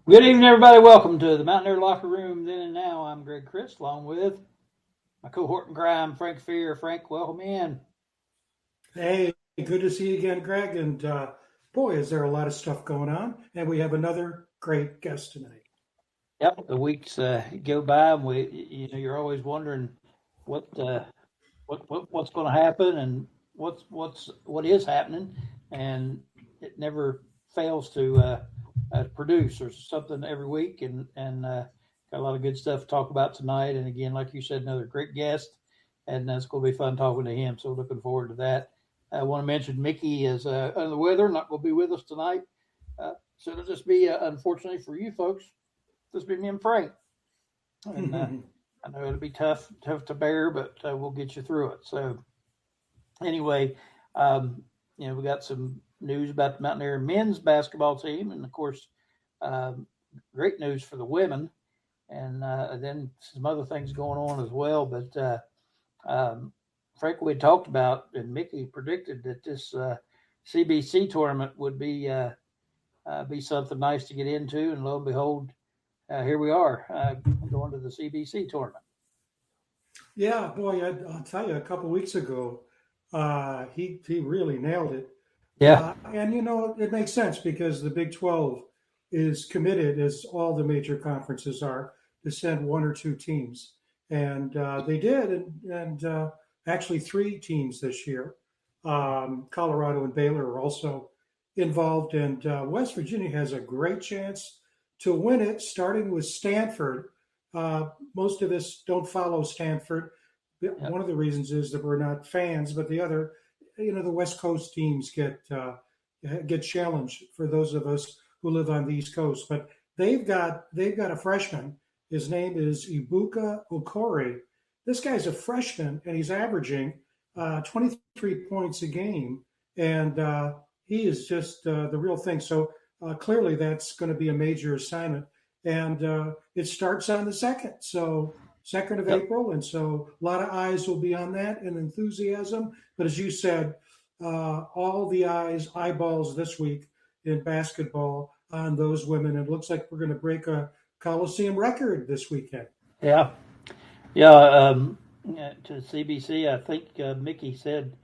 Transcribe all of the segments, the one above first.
Good evening, everybody. Welcome to the Mountaineer Locker Room. Then and now, I'm Greg Chris, along with my cohort in crime, Frank Fear. Frank, welcome in. Hey, good to see you again, Greg. And boy, is there a lot of stuff going on. And we have another great guest tonight. Yep, the weeks go by, and you're always wondering what what's going to happen and what is happening, and it never fails to produce. There's something every week, and got a lot of good stuff to talk about tonight. And again, like you said, another great guest, and it's going to be fun talking to him. So looking forward to that. I want to mention Mickey is under the weather, not going to be with us tonight. So it'll just be, unfortunately for you folks, just be me and Frank. And I know it'll be tough to bear, but we'll get you through it. So anyway, we got some news about the Mountaineer men's basketball team, and of course, um, great news for the women, and then some other things going on as well. But um, Frank, we had talked about, and Mickey predicted that this CBC tournament would be something nice to get into, and lo and behold, here we are going to the CBC tournament. Yeah, boy, I'll tell you, a couple weeks ago, he really nailed it. Yeah. And it makes sense because the Big 12 is committed, as all the major conferences are, to send one or two teams, and they did, and actually three teams this year. Colorado and Baylor are also involved, and West Virginia has a great chance to win it, starting with Stanford. Most of us don't follow Stanford. Yep. One of the reasons is that we're not fans, but the other, the West Coast teams get challenged for those of us who live on the East Coast. But they've got a freshman. His name is Ibuka Okore. This guy's a freshman, and he's averaging 23 points a game, and he is just the real thing. So clearly, that's going to be a major assignment, and it starts on the second. So 2nd of Yep. April, and so a lot of eyes will be on that and enthusiasm. But as you said, all the eyeballs this week in basketball on those women. It looks like we're going to break a Coliseum record this weekend. Yeah. Yeah. To CBC, I think Mickey said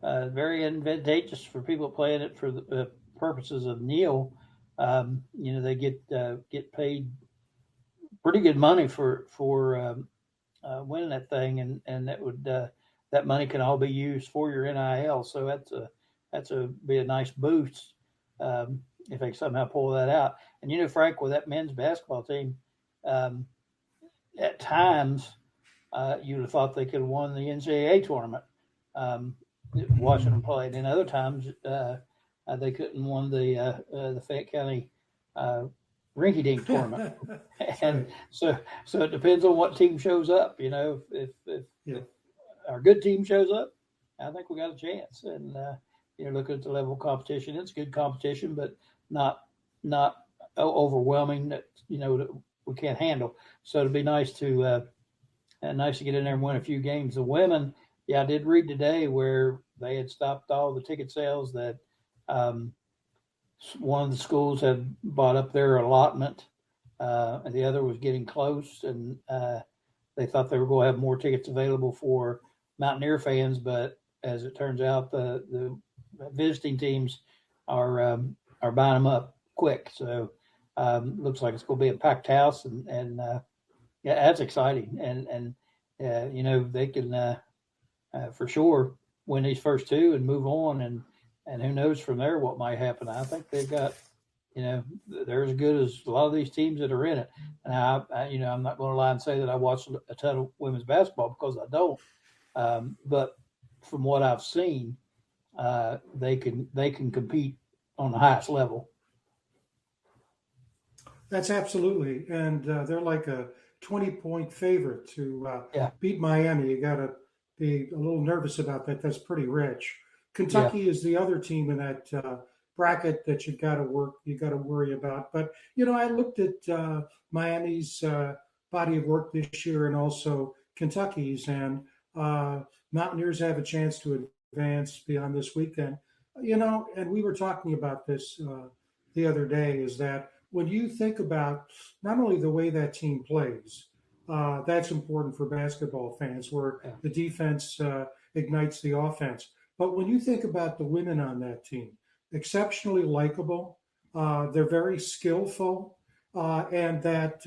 very advantageous for people playing it for the purposes of Neil. They get paid pretty good money for winning that thing, and that money can all be used for your NIL. So that's a be a nice boost if they somehow pull that out. And Frank, with that men's basketball team, um, at times you'd have thought they could have won the NCAA tournament. Um, Watching them play, and then other times they couldn't win the Fayette County uh, rinky dink tournament. That's And right. so it depends on what team shows up. Yeah. If our good team shows up, I think we got a chance. And looking at the level of competition, it's good competition, but not overwhelming that we can't handle. So it'd be nice to get in there and win a few games. The women, yeah, I did read today where they had stopped all the ticket sales, that um, one of the schools had bought up their allotment, and the other was getting close, and they thought they were going to have more tickets available for Mountaineer fans, but as it turns out, the visiting teams are buying them up quick. So looks like it's going to be a packed house, and yeah, that's exciting, and they can for sure win these first two and move on, and who knows from there what might happen. I think they've got they're as good as a lot of these teams that are in it. And I'm not going to lie and say that I watch a ton of women's basketball because I don't. But from what I've seen, they can compete on the highest level. That's absolutely, and they're like a 20-point favorite to Yeah, beat Miami. You got to be a little nervous about that. That's pretty rich. yeah, Kentucky is the other team in that bracket that you got to work. You got to worry about. But I looked at Miami's body of work this year, and also Kentucky's, and Mountaineers have a chance to advance beyond this weekend. And we were talking about this the other day. Is that when you think about not only the way that team plays, that's important for basketball fans, where Yeah. the defense ignites the offense. But when you think about the women on that team, exceptionally likable, they're very skillful, and that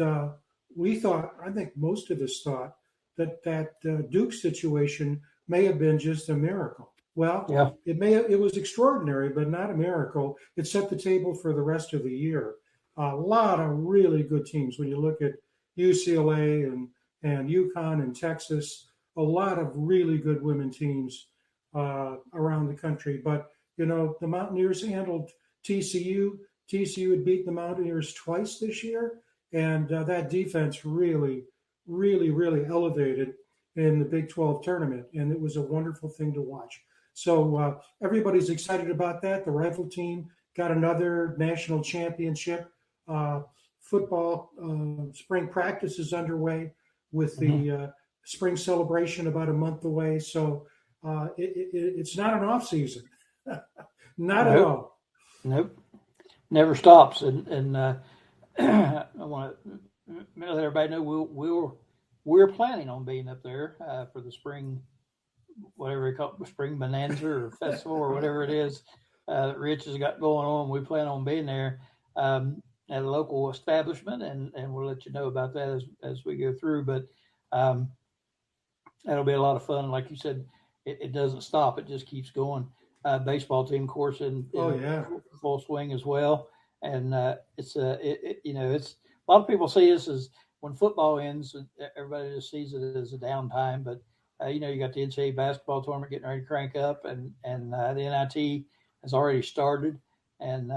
we thought, I think most of us thought that Duke situation may have been just a miracle. Well, Yeah. it was extraordinary, but not a miracle. It set the table for the rest of the year. A lot of really good teams. When you look at UCLA and UConn and Texas, a lot of really good women teams around the country. But the Mountaineers handled TCU. TCU had beaten the Mountaineers twice this year, and that defense really, really, really elevated in the Big 12 tournament, and it was a wonderful thing to watch. So everybody's excited about that. The rifle team got another national championship. Football spring practice is underway with Mm-hmm. the spring celebration about a month away. So it's not an off season, not at Nope. all. Nope. Never stops. And I want to let everybody know we're planning on being up there for the spring, whatever you call it, spring bonanza or festival or whatever it is that Rich has got going on. We plan on being there at a local establishment, and we'll let you know about that as we go through. But um, that'll be a lot of fun. Like you said, it doesn't stop; it just keeps going. Baseball team, of course, Oh in yeah. full swing as well, and it's it's a lot of people see this as when football ends, everybody just sees it as a downtime, but you got the NCAA basketball tournament getting ready to crank up, and the NIT has already started, and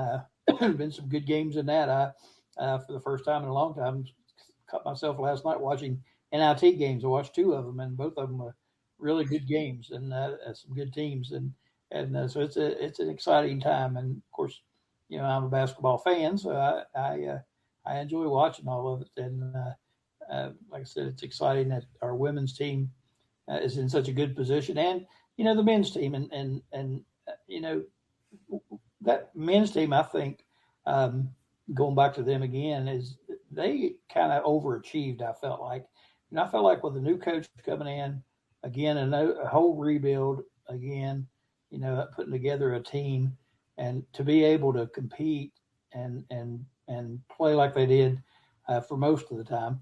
been some good games in that. For the first time in a long time, caught myself last night watching NIT games. I watched two of them, and both of them were really good games and some good teams, so it's an exciting time. And of course, I'm a basketball fan, so I enjoy watching all of it. And like I said, it's exciting that our women's team is in such a good position, and the men's team, and that men's team, I think, going back to them again, is they kind of overachieved. I felt like with a new coach coming in again, a whole rebuild again, putting together a team, and to be able to compete and play like they did for most of the time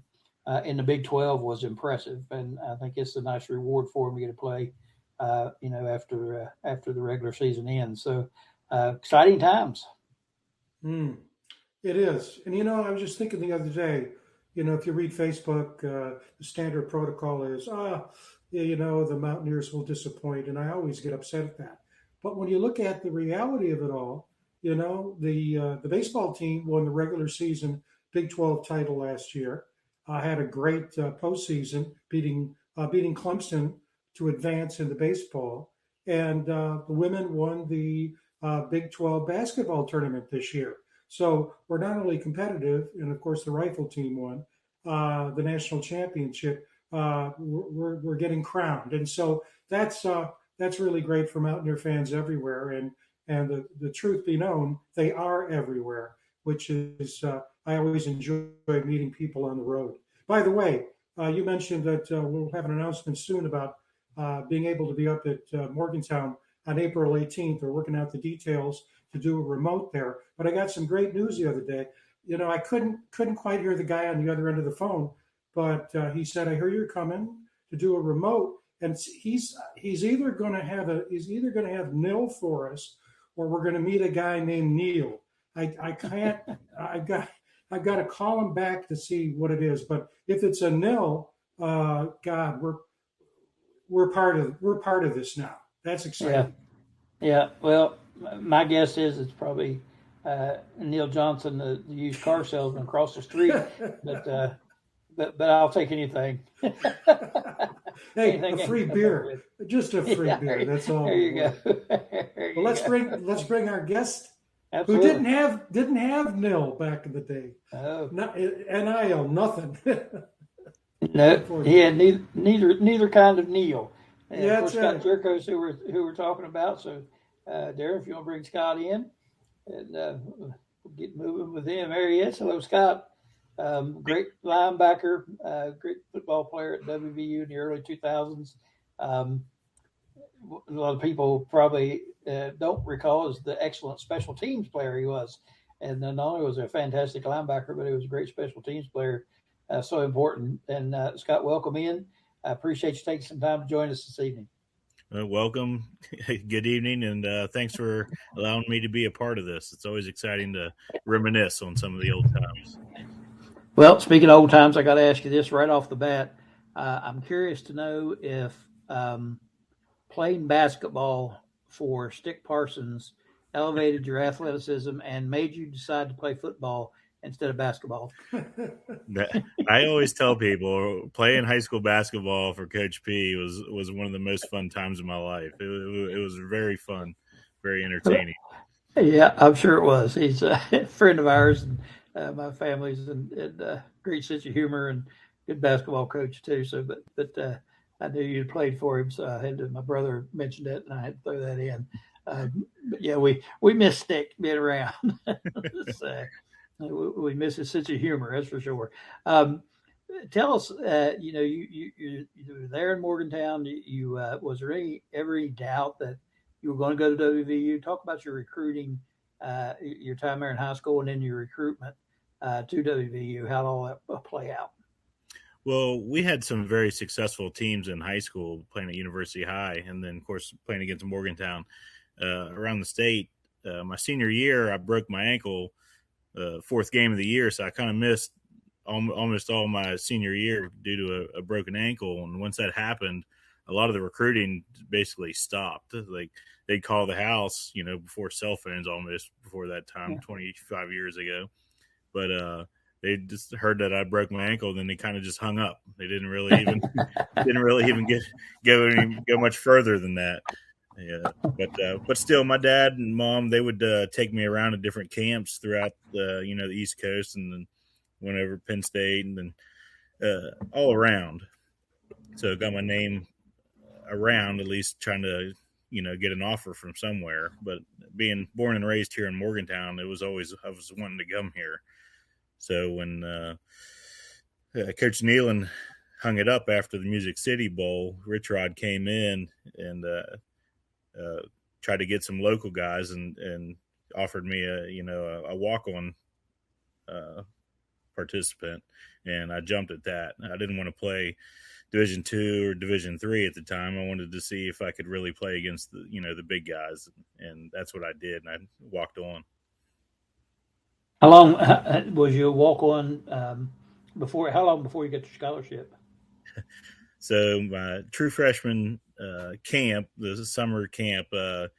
in the Big 12 was impressive, and I think it's a nice reward for them to get to play, after the regular season ends. So exciting times. Mm, it is. And I was just thinking the other day, if you read Facebook, the standard protocol is, yeah, the Mountaineers will disappoint, and I always get upset at that. But when you look at the reality of it all, the baseball team won the regular season Big 12 title last year. Had a great postseason, beating Clemson to advance in the baseball, and the women won the Big 12 basketball tournament this year. So we're not only competitive, and of course the rifle team won the national championship. We're getting crowned, and so that's really great for Mountaineer fans everywhere. And the truth be known, they are everywhere, which is I always enjoy meeting people on the road. By the way, you mentioned that we'll have an announcement soon about being able to be up at Morgantown on April 18th. We're working out the details to do a remote there. But I got some great news the other day. I couldn't quite hear the guy on the other end of the phone, but he said, "I hear you're coming to do a remote," and he's either going to have Nil for us, or we're going to meet a guy named Neil. I can't. I've got to call him back to see what it is. But if it's a Nil, God, we're part of this now. That's Yeah, exciting. yeah. Well, my guess is it's probably Neil Johnson, the used car salesman across the street. But but I'll take anything. Hey, a Anything I can free come up beer, with. just a free Yeah, beer. That's all there we you go. want. There Well, you go. let's bring our guest who Absolutely. didn't have nil back in the day. Oh Not NIL, nothing. no, he had Unfortunately, neither kind of Neil. And of yeah, course, that's Scott right. Jerkos, who we're talking about. So, Darren, if you want to bring Scott in, and get moving with him. There he is. Hello, Scott. Great linebacker, great football player at WVU in the early 2000s. Um, a lot of people probably don't recall is the excellent special teams player he was. And then not only was he a fantastic linebacker, but he was a great special teams player. So important. And Scott, welcome in. I appreciate you taking some time to join us this evening. Welcome. Good evening, and thanks for allowing me to be a part of this. It's always exciting to reminisce on some of the old times. Well, speaking of old times, I got to ask you this right off the bat. I'm curious to know if playing basketball for Stick Parsons elevated your athleticism and made you decide to play football instead of basketball. I always tell people playing high school basketball for Coach P was one of the most fun times of my life. It was very fun, very entertaining. Yeah, I'm sure it was. He's a friend of ours, and my family's and great sense of humor and good basketball coach too. So, but I knew you'd played for him, so I had to. My brother mentioned it, and I had to throw that in. But yeah, we miss Stick being around. We miss his sense of humor, that's for sure. Tell us, you were there in Morgantown. Was there ever any doubt that you were going to go to WVU? Talk about your recruiting, your time there in high school, and then your recruitment to WVU. How did all that play out? Well, we had some very successful teams in high school playing at University High, and then, of course, playing against Morgantown around the state. My senior year, I broke my ankle, fourth game of the year, so I kind of missed almost all my senior year due to a broken ankle. And once that happened, a lot of the recruiting basically stopped. Like they'd call the house, before cell phones, almost before that time, 25 years ago. But they just heard that I broke my ankle, then they kind of just hung up. They didn't really even go much further than that. Yeah, but still, my dad and mom, they would take me around to different camps throughout the East Coast, and then went over Penn State, and then all around. So got my name around, at least trying to get an offer from somewhere. But being born and raised here in Morgantown, I was wanting to come here. So when Coach Nealon hung it up after the Music City Bowl, Rich Rod came in and tried to get some local guys and offered me a walk-on participant, and I jumped at that. I didn't want to play Division II or Division III at the time. I wanted to see if I could really play against the big guys, and that's what I did, and I walked on. How long was you a walk-on before? How long before you got your scholarship? So my true freshman camp, the summer camp, of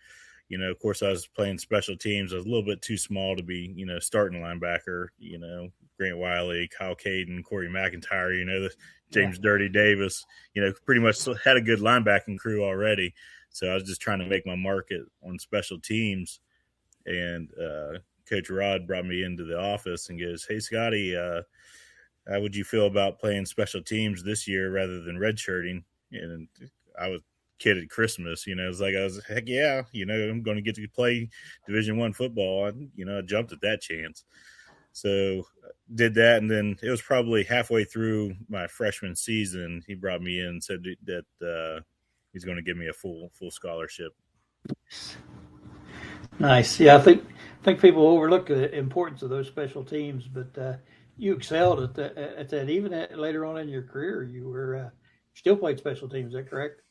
course, I was playing special teams. I was a little bit too small to be, starting linebacker. Grant Wiley, Kyle Caden, Corey McIntyre, the James Dirty Davis, pretty much had a good linebacking crew already. So I was just trying to make my mark on special teams. And Coach Rod brought me into the office and goes, "Hey, Scotty, how would you feel about playing special teams this year rather than redshirting?" And I was kid at Christmas, heck yeah, I'm going to get to play Division I football. I jumped at that chance. So did that, and then it was probably halfway through my freshman season, he brought me in and said that he's going to give me a full scholarship. Nice. Yeah, I think people overlook the importance of those special teams, but you excelled at that. Even later on in your career, you were still played special teams. Is that correct?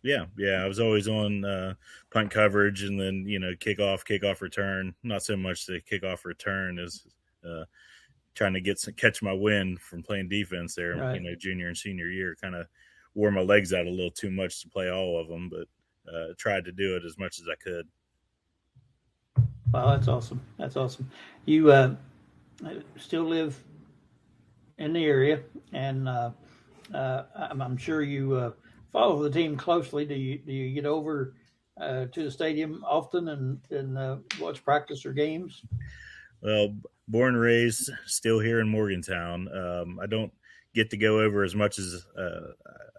Yeah. I was always on punt coverage, and then kickoff return. Not so much the kickoff return as trying to catch my wind from playing defense there. Right. Junior and senior year, kind of wore my legs out a little too much to play all of them, but tried to do it as much as I could. Wow, that's awesome. That's awesome. You still live in the area, and I'm sure you follow the team closely. Do you get over to the stadium often and watch practice or games? Well, born and raised, still here in Morgantown. I don't get to go over as much as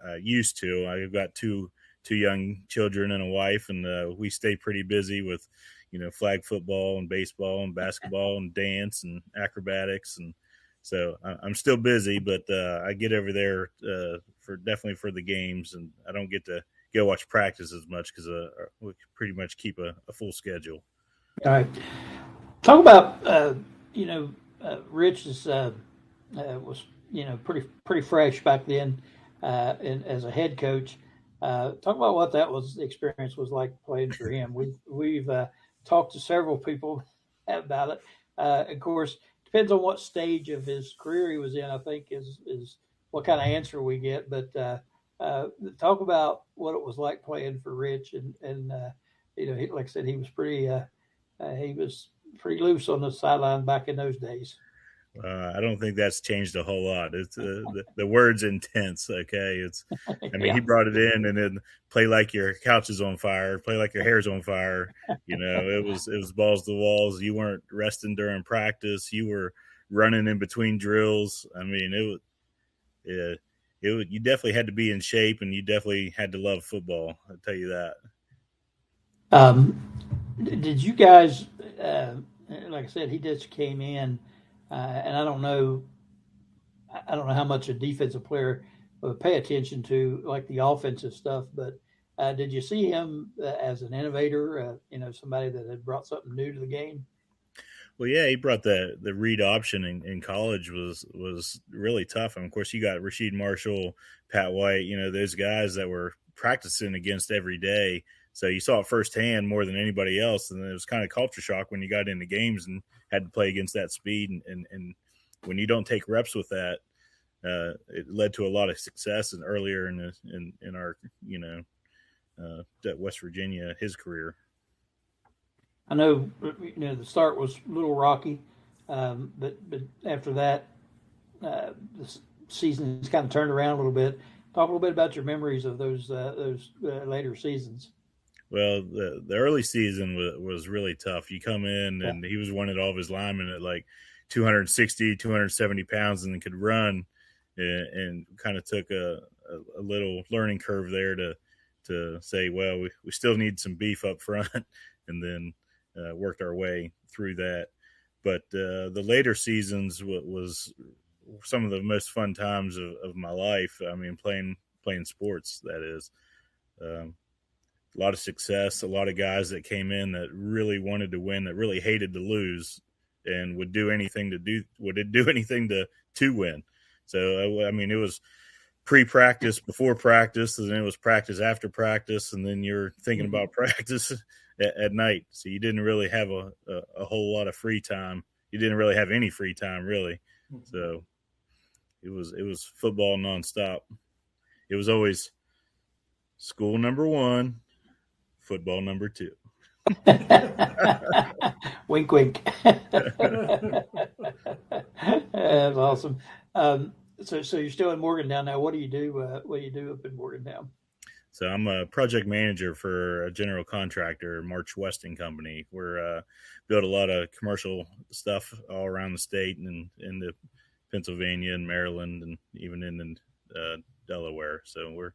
I used to. I've got two young children and a wife, and we stay pretty busy with flag football and baseball and basketball and dance and acrobatics. And so I'm still busy, but I get over there definitely for the games, and I don't get to go watch practice as much because we pretty much keep a full schedule. All right. Talk about Rich was pretty fresh back then, as a head coach. Talk about what the experience was like playing for him. We've talked to several people about it. Of course, depends on what stage of his career he was in. I think is what kind of answer we get. But talk about what it was like playing for Rich, and like I said, he was pretty loose on the sideline back in those days. I don't think that's changed a whole lot. It's the word's intense. Okay, Yeah. He brought it in, and then play like your couch is on fire, play like your hair's on fire. It was balls to the walls. You weren't resting during practice. You were running in between drills. You definitely had to be in shape, and you definitely had to love football. I'll tell you that. Did you guys, like I said, he just came in, and I don't know how much a defensive player would pay attention to, like the offensive stuff, but did you see him as an innovator, somebody that had brought something new to the game? Well, yeah, he brought the read option in college was really tough. And of course, you got Rasheed Marshall, Pat White, those guys that were practicing against every day. So you saw it firsthand more than anybody else. And it was kind of culture shock when you got into games and had to play against that speed. And when you don't take reps with that, it led to a lot of success and earlier in our, West Virginia, his career. I know, the start was a little rocky, but after that, the season's kind of turned around a little bit. Talk a little bit about your memories of those later seasons. Well, the early season was really tough. You come in, and he was winning all of his linemen at like 260, 270 pounds, and could run, and kind of took a little learning curve there to say, well, we still need some beef up front, and then worked our way through that. But the later seasons was some of the most fun times of my life. I mean, playing sports, that is. A lot of success, a lot of guys that came in that really wanted to win, that really hated to lose, and would do anything to win. So, it was pre-practice, before practice, and then it was practice after practice, and then you're thinking about practice at night. So you didn't really have a whole lot of free time. You didn't really have any free time, really. So it was football nonstop. It was always school number 1, football number 2. Wink, wink. That's awesome. So you're still in Morgantown now. What do you do? What do you do up in Morgantown? So I'm a project manager for a general contractor, March Westing Company. We're build a lot of commercial stuff all around the state and into Pennsylvania and Maryland and even in Delaware. So we're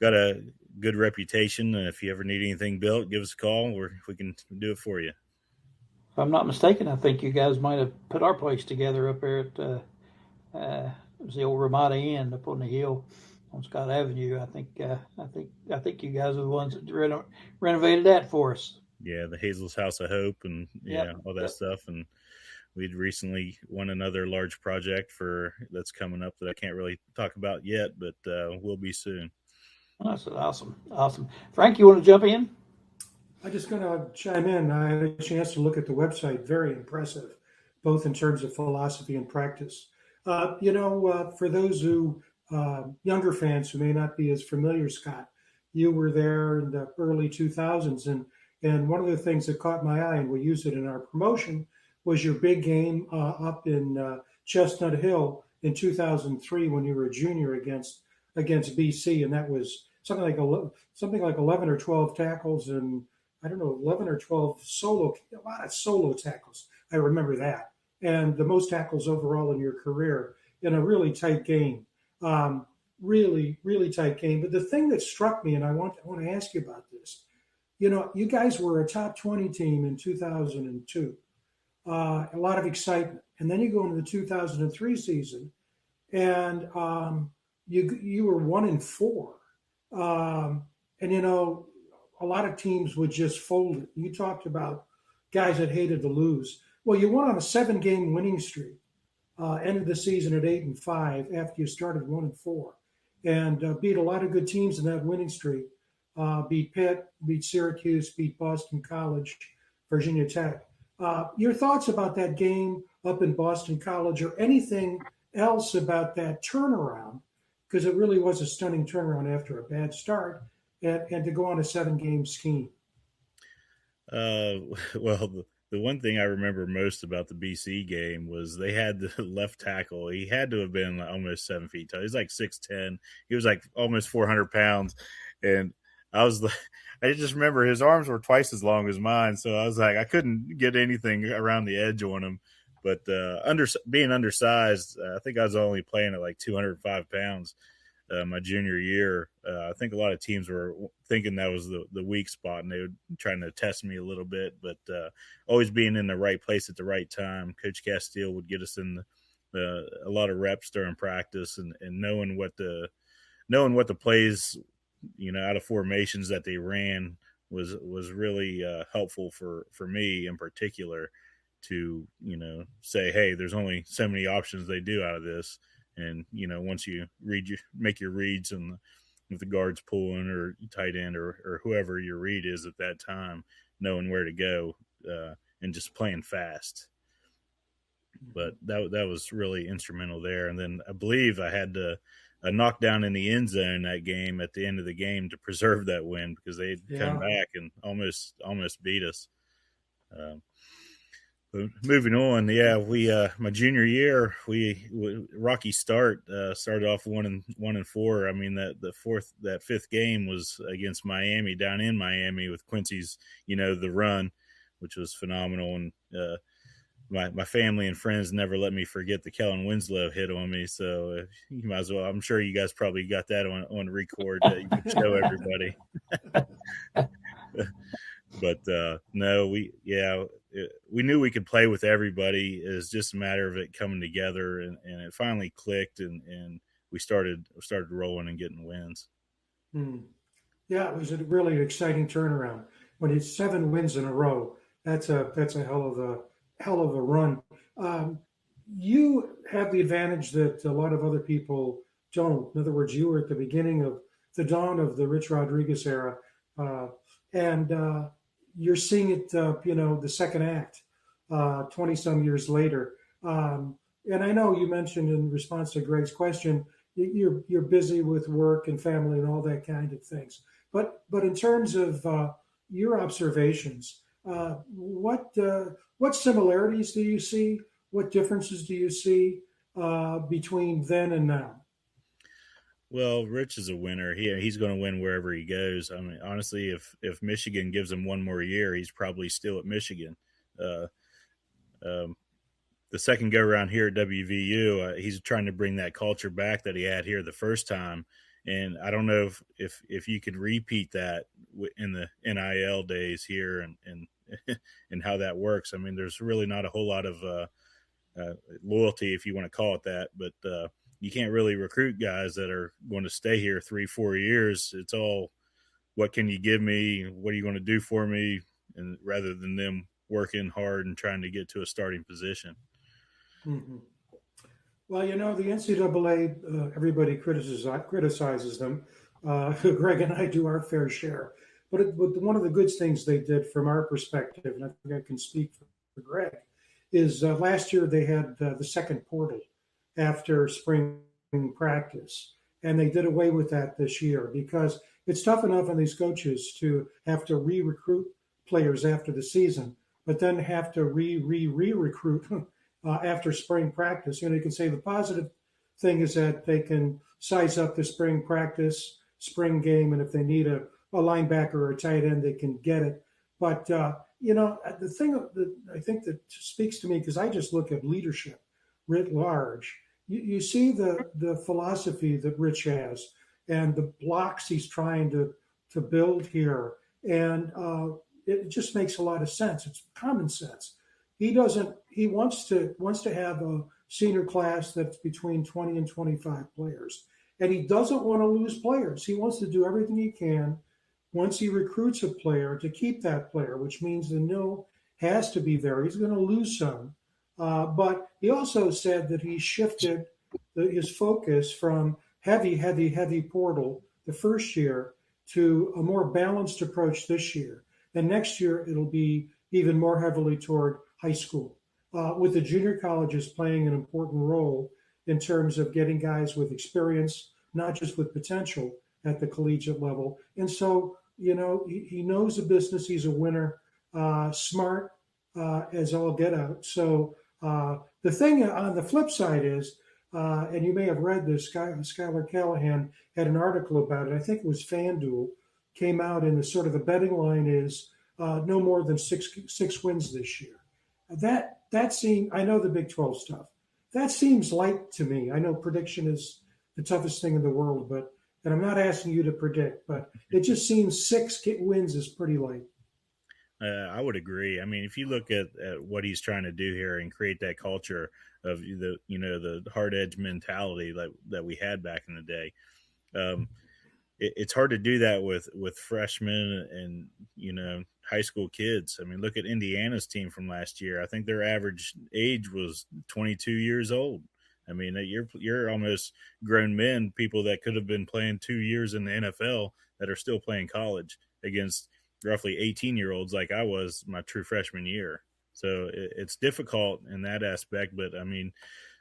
got a good reputation. And if you ever need anything built, give us a call. We can do it for you. If I'm not mistaken, I think you guys might have put our place together up there at it was the old Ramada Inn up on the hill on Scott Avenue. I think you guys are the ones that renovated that for us. Yeah, the Hazel's House of Hope and all that stuff. And we'd recently won another large project that's coming up that I can't really talk about yet, but will be soon. Oh, that's awesome. Frank, you want to jump in? I'm just going to chime in. I had a chance to look at the website. Very impressive, both in terms of philosophy and practice. For those younger fans who may not be as familiar, Scott, you were there in the early 2000s. And one of the things that caught my eye, and we used it in our promotion, was your big game up in Chestnut Hill in 2003 when you were a junior against BC. And that was something like 11 or 12 tackles and, 11 or 12 a lot of solo tackles. I remember that. And the most tackles overall in your career in a really tight game. Really, really tight game. But the thing that struck me, and I want to ask you about this, you guys were a top 20 team in 2002. A lot of excitement. And then you go into the 2003 season, and you were 1-4. And, a lot of teams would just fold it. You talked about guys that hated to lose. Well, you went on a 7-game winning streak. Ended the season at 8-5 after you started 1-4, and beat a lot of good teams in that winning streak. Beat Pitt, beat Syracuse, beat Boston College, Virginia Tech. Your thoughts about that game up in Boston College, or anything else about that turnaround? Because it really was a stunning turnaround after a bad start, and to go on a 7-game scheme. Well, the one thing I remember most about the BC game was they had the left tackle. He had to have been almost 7 feet tall. He's like 6'10". He was like almost 400 pounds. And I just remember his arms were twice as long as mine. So I was like, I couldn't get anything around the edge on him. But being undersized, I think I was only playing at like 205 pounds my junior year. I think a lot of teams were thinking that was the weak spot, and they were trying to test me a little bit. But always being in the right place at the right time. Coach Castile would get us in a lot of reps during practice, and knowing what the plays, out of formations that they ran was really helpful for me in particular to say, hey, there's only so many options they do out of this. And, once you make your reads, and if the guard's pulling or tight end or whoever your read is at that time, knowing where to go and just playing fast. But that was really instrumental there. And then I believe I had a knockdown in the end zone that game at the end of the game to preserve that win, because they'd come back and almost beat us. Moving on, we my junior year, we rocky start. Started off 1-4. I mean, that fifth game was against Miami, down in Miami with Quincy's, the run, which was phenomenal. And my family and friends never let me forget the Kellen Winslow hit on me. So you might as well. I'm sure you guys probably got that on record that you could show everybody. But no, we knew we could play with everybody. It was just a matter of it coming together, and it finally clicked, and we started rolling and getting wins. Yeah, it was a really exciting turnaround. When it's 7 wins in a row, that's a hell of a run. You have the advantage that a lot of other people don't. In other words, you were at the beginning of the dawn of the Rich Rodriguez era, and you're seeing it, the second act, 20 some years later. And I know you mentioned in response to Greg's question, you're busy with work and family and all that kind of things. But in terms of your observations, what similarities do you see? What differences do you see between then and now? Well, Rich is a winner. He's going to win wherever he goes. I mean, honestly, if Michigan gives him one more year, he's probably still at Michigan. The second go around here at WVU, he's trying to bring that culture back that he had here the first time. And I don't know if you could repeat that in the NIL days here and and how that works. I mean, there's really not a whole lot of loyalty, if you want to call it that, but you can't really recruit guys that are going to stay here 3-4 years. It's all, what can you give me? What are you going to do for me? And rather than them working hard and trying to get to a starting position. Mm-hmm. Well, the NCAA, everybody criticizes them. Greg and I do our fair share. But one of the good things they did from our perspective, and I think I can speak for Greg, is last year they had the second portal after spring practice. And they did away with that this year because it's tough enough on these coaches to have to re-recruit players after the season, but then have to re-recruit after spring practice. You can say the positive thing is that they can size up the spring practice, spring game, and if they need a linebacker or a tight end, they can get it. But, the thing that I think that speaks to me, because I just look at leadership writ large, you see the philosophy that Rich has and the blocks he's trying to build here. and it just makes a lot of sense. It's common sense. He doesn't. He wants to have a senior class that's between 20 and 25 players, and he doesn't want to lose players. He wants to do everything he can once he recruits a player to keep that player, which means the nil has to be there. He's going to lose some, but he also said that he shifted his focus from heavy portal the first year to a more balanced approach this year. And next year, it'll be even more heavily toward high school, with the junior colleges playing an important role in terms of getting guys with experience, not just with potential at the collegiate level. And so, he knows the business. He's a winner, smart as all get out. So the thing on the flip side is, and you may have read this, Skylar Callahan had an article about it. I think it was FanDuel, came out, and the sort of the betting line is no more than six wins this year. That seems, I know the Big 12 stuff. That seems light to me. I know prediction is the toughest thing in the world, and I'm not asking you to predict, but it just seems 6 wins is pretty light. I would agree. I mean, if you look at what he's trying to do here and create that culture of the hard edge mentality that we had back in the day, it's hard to do that with freshmen and high school kids. I mean, look at Indiana's team from last year. I think their average age was 22 years old. I mean, you're almost grown men, people that could have been playing 2 years in the NFL that are still playing college against roughly 18-year-olds like I was my true freshman year. So it's difficult in that aspect. But I mean,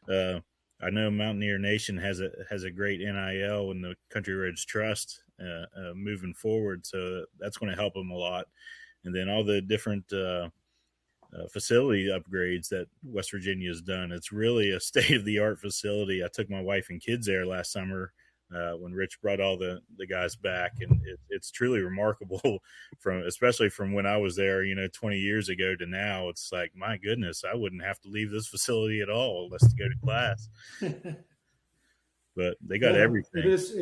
I know Mountaineer Nation has a great NIL and the Country Roads Trust moving forward. So that's going to help them a lot. And then all the different facility upgrades that West Virginia has done. It's really a state-of-the-art facility. I took my wife and kids there last summer when Rich brought all the guys back, and it's truly remarkable especially from when I was there, 20 years ago to now. It's like, my goodness, I wouldn't have to leave this facility at all unless to go to class. But they got everything. It is,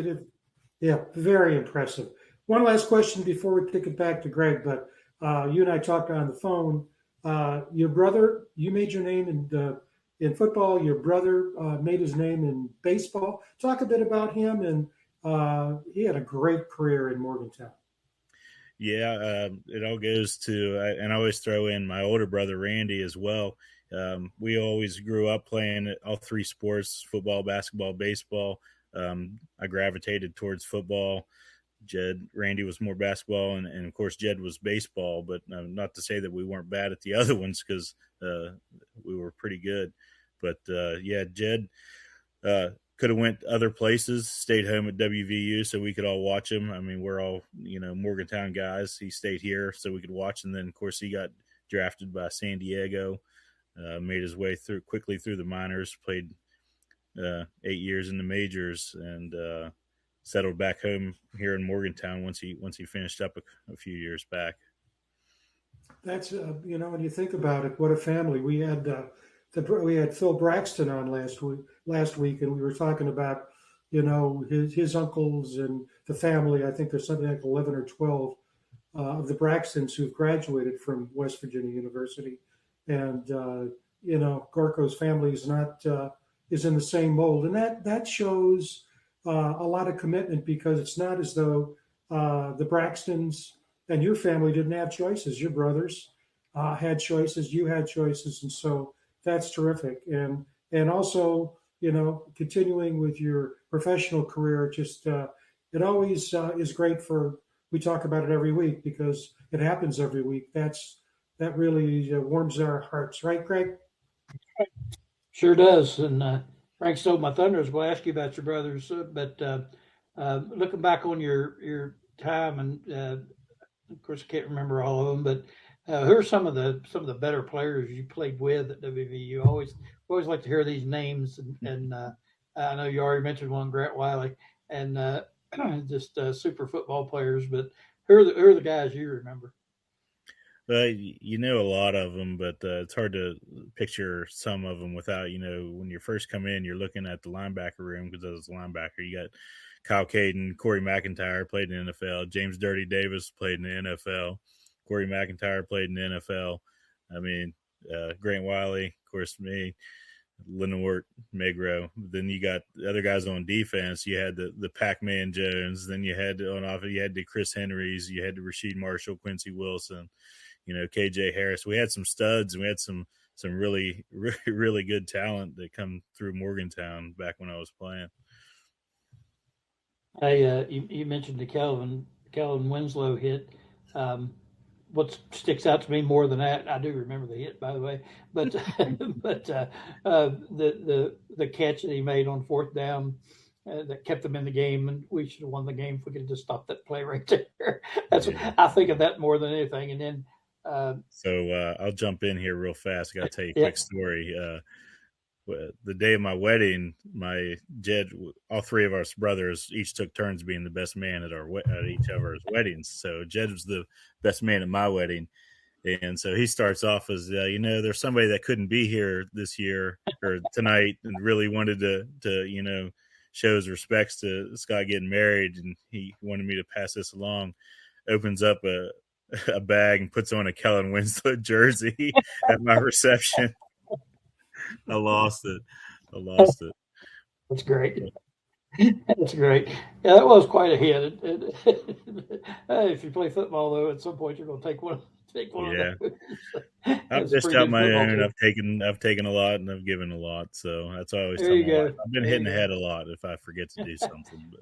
yeah, very impressive. One last question before we kick it back to Greg, but you and I talked on the phone. Your brother, you made your name in football. Your brother made his name in baseball. Talk a bit about him, and he had a great career in Morgantown. Yeah, it all goes to, and I always throw in my older brother, Randy, as well. We always grew up playing all 3 sports, football, basketball, baseball. I gravitated towards football. Randy was more basketball, and of course Jed was baseball, but not to say that we weren't bad at the other ones, because we were pretty good. But Jed could have went other places, stayed home at WVU so we could all watch him. I mean, we're all Morgantown guys. He stayed here so we could watch, and then of course he got drafted by San Diego, made his way quickly through the minors, played 8 years in the majors, and settled back home here in Morgantown once he finished up a few years back. That's when you think about it, what a family. We had Phil Braxton on last week, and we were talking about his uncles and the family. I think there's something like 11 or 12 of the Braxtons who've graduated from West Virginia University, and Gyorko's family is in the same mold, and that shows a lot of commitment, because it's not as though the Braxtons and your family didn't have choices. Your brothers had choices, you had choices, and so that's terrific. And also, continuing with your professional career, just it always is great we talk about it every week because it happens every week. That really warms our hearts, right, Greg? Sure does. And Frank stole my thunder. I was going to ask you about your brothers, but looking back on your time, and of course I can't remember all of them, but who are some of the better players you played with at WVU? Always like to hear these names, and I know you already mentioned one, Grant Wiley, and just super football players. But who are the guys you remember? You know a lot of them, but it's hard to picture some of them without, when you first come in, you're looking at the linebacker room, because as a linebacker, you got Kyle Caden, Corey McIntyre played in the NFL. James Dirty Davis played in the NFL. Corey McIntyre played in the NFL. I mean, Grant Wiley, of course, me, Lenore, Megro. Then you got the other guys on defense. You had the Pac-Man Jones. Then you had on offense, you had the Chris Henrys. You had the Rasheed Marshall, Quincy Wilson, KJ Harris. We had some studs, and we had some really, really, really good talent that come through Morgantown back when I was playing. You mentioned the Calvin Winslow hit. What sticks out to me more than that, I do remember the hit, by the way, but the catch that he made on fourth down that kept them in the game, and we should have won the game if we could have just stopped that play right there. I think of that more than anything. And then so I'll jump in here real fast. I got to tell you a quick story. The day of my wedding, all three of us brothers each took turns being the best man at each other's weddings. So Jed was the best man at my wedding, and so he starts off as, there's somebody that couldn't be here this year or tonight and really wanted to show his respects to Scott getting married, and he wanted me to pass this along. Opens up a bag and puts on a Kellen Winslow jersey at my reception. I lost it. That's great. That's great. Yeah, that was quite a hit. If you play football, though, at some point you're going to take one. Yeah. Of those. I've dished out my own. I've taken a lot and I've given a lot. So that's what I always tell my wife. I've been hitting the head a lot if I forget to do something. But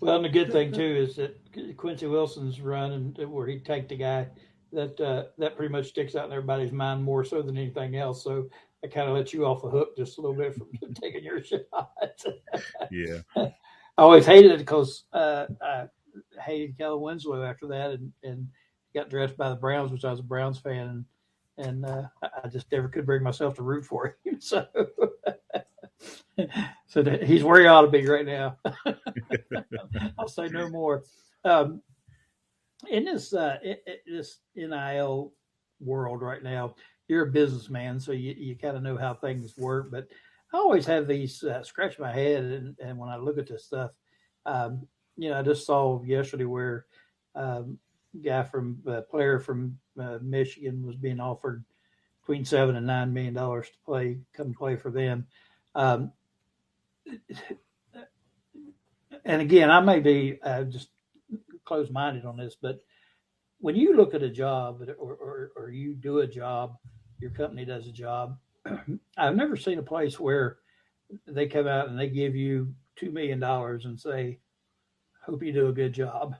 well, and the good thing too is that Quincy Wilson's run and where he tanked a guy that pretty much sticks out in everybody's mind more so than anything else. So it kind of lets you off the hook just a little bit from taking your shot. Yeah. I always hated it because I hated Kellen Winslow after that and got drafted by the Browns, which I was a Browns fan, and I just never could bring myself to root for him. So he's where he ought to be right now. I'll say no more. In this NIL world right now, you're a businessman, so you kind of know how things work. But I always have these scratch my head, and when I look at this stuff, I just saw yesterday where player from Michigan was being offered between $7 and $9 million to come play for them. And again, I may be just closed-minded on this, but when you look at a job or you do a job, your company does a job, I've never seen a place where they come out and they give you $2 million and say, hope you do a good job.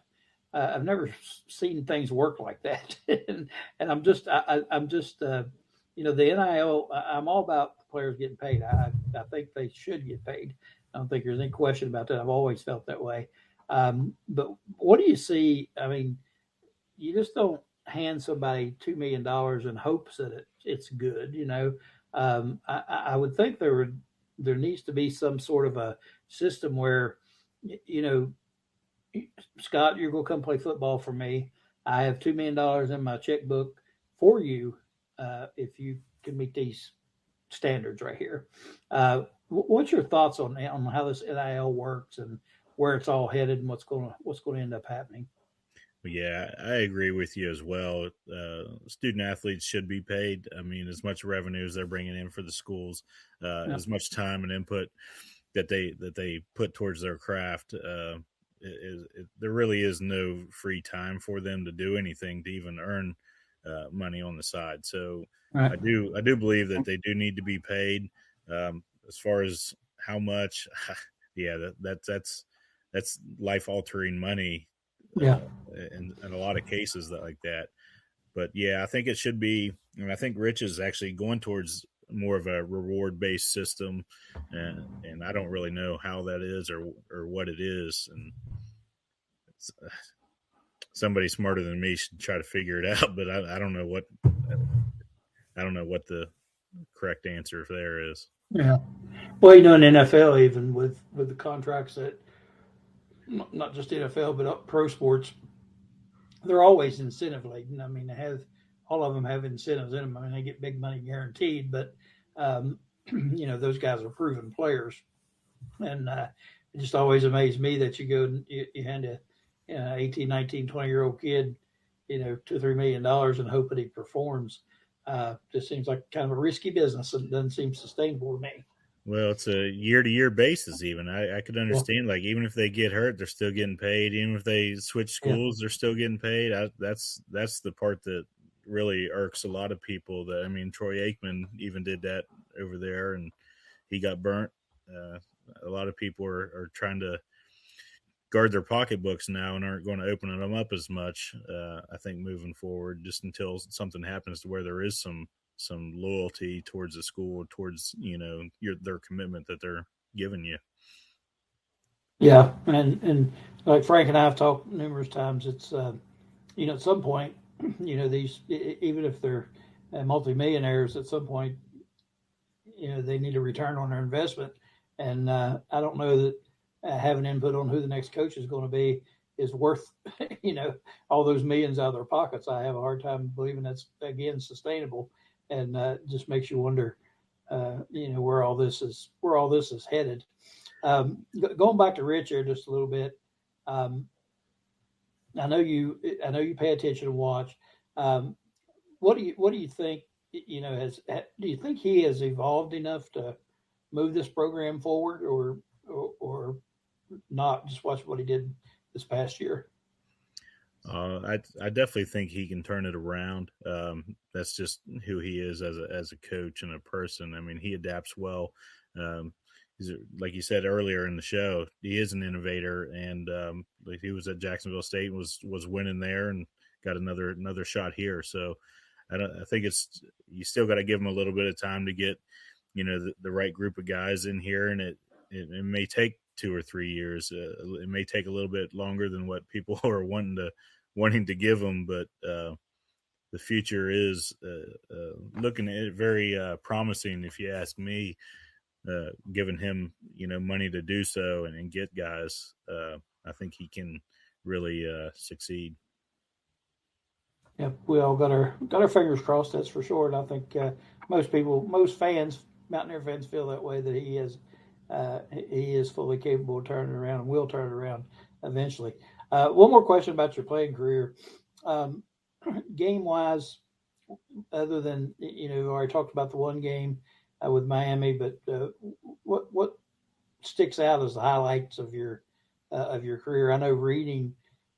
I've never seen things work like that. and I'm just the NIL, I'm all about the players getting paid. I think they should get paid. I don't think there's any question about that. I've always felt that way. But what do you see? I mean, you just don't hand somebody $2 million in hopes that it's good. I would think there needs to be some sort of a system where, Scott, you're going to come play football for me. I have $2 million in my checkbook for you if you can meet these standards right here. What's your thoughts on how this NIL works and where it's all headed and what's going to end up happening? Yeah, I agree with you as well. Student athletes should be paid. I mean, as much revenue as they're bringing in for the schools, as much time and input that they put towards their craft. There really is no free time for them to do anything to even earn money on the side. So right. I do believe that they do need to be paid. As far as how much, yeah, that's life altering money. Yeah. In a lot of cases like that. But yeah, I think it should be, and I think Rich is actually going towards more of a reward based system. And I don't really know how that is or what it is. And somebody smarter than me should try to figure it out, but I don't know what the correct answer there is. Yeah. Well, in NFL, even with the contracts that, not just NFL, but pro sports, they're always incentive laden. I mean, all of them have incentives in them. I mean, they get big money guaranteed, but those guys are proven players, and it just always amazed me that you go and you hand a 18, 19, 20-year-old kid, $2 or $3 million and hope that he performs. Just seems like kind of a risky business and doesn't seem sustainable to me. Well, it's a year-to-year basis. Even I could Yeah, understand, like, even if they get hurt, they're still getting paid. Even if they switch yeah, schools, they're still getting paid. That's the part that really irks a lot of people. That I mean, Troy Aikman even did that over there, and he got burnt. Uh, a lot of people are trying to guard their pocketbooks now and aren't going to open them up as much. I think moving forward, just until something happens to where there is some loyalty towards the school, towards their commitment that they're giving you. yeah. And like Frank and I have talked numerous times, it's at some point, these even if they're multimillionaires, at some point, they need a return on their investment. And I don't know that having input on who the next coach is going to be is worth, all those millions out of their pockets. I have a hard time believing that's again sustainable, and just makes you wonder, where all this is headed. Going back to Rich here just a little bit. Um, I know you pay attention and watch. Um, what do you think? Do you think he has evolved enough to move this program forward, or not? Just watch what he did this past year. I definitely think he can turn it around. That's just who he is as a coach and a person. I mean, he adapts well. Um, like you said earlier in the show, he is an innovator, and like he was at Jacksonville State and was winning there, and got another shot here. So I think it's you still got to give him a little bit of time to get the right group of guys in here, and it may take 2 or 3 years. It may take a little bit longer than what people are wanting to give them, but the future is looking at it very promising, if you ask me. Giving him money to do so and get guys, I think he can really succeed. Yep, we all got our fingers crossed. That's for sure. And I think most fans, Mountaineer fans, feel that way, that he is fully capable of turning it around and will turn it around eventually. One more question about your playing career. Um, Game wise, other than we already talked about the one game with Miami, but what sticks out as the highlights of your career? I know reading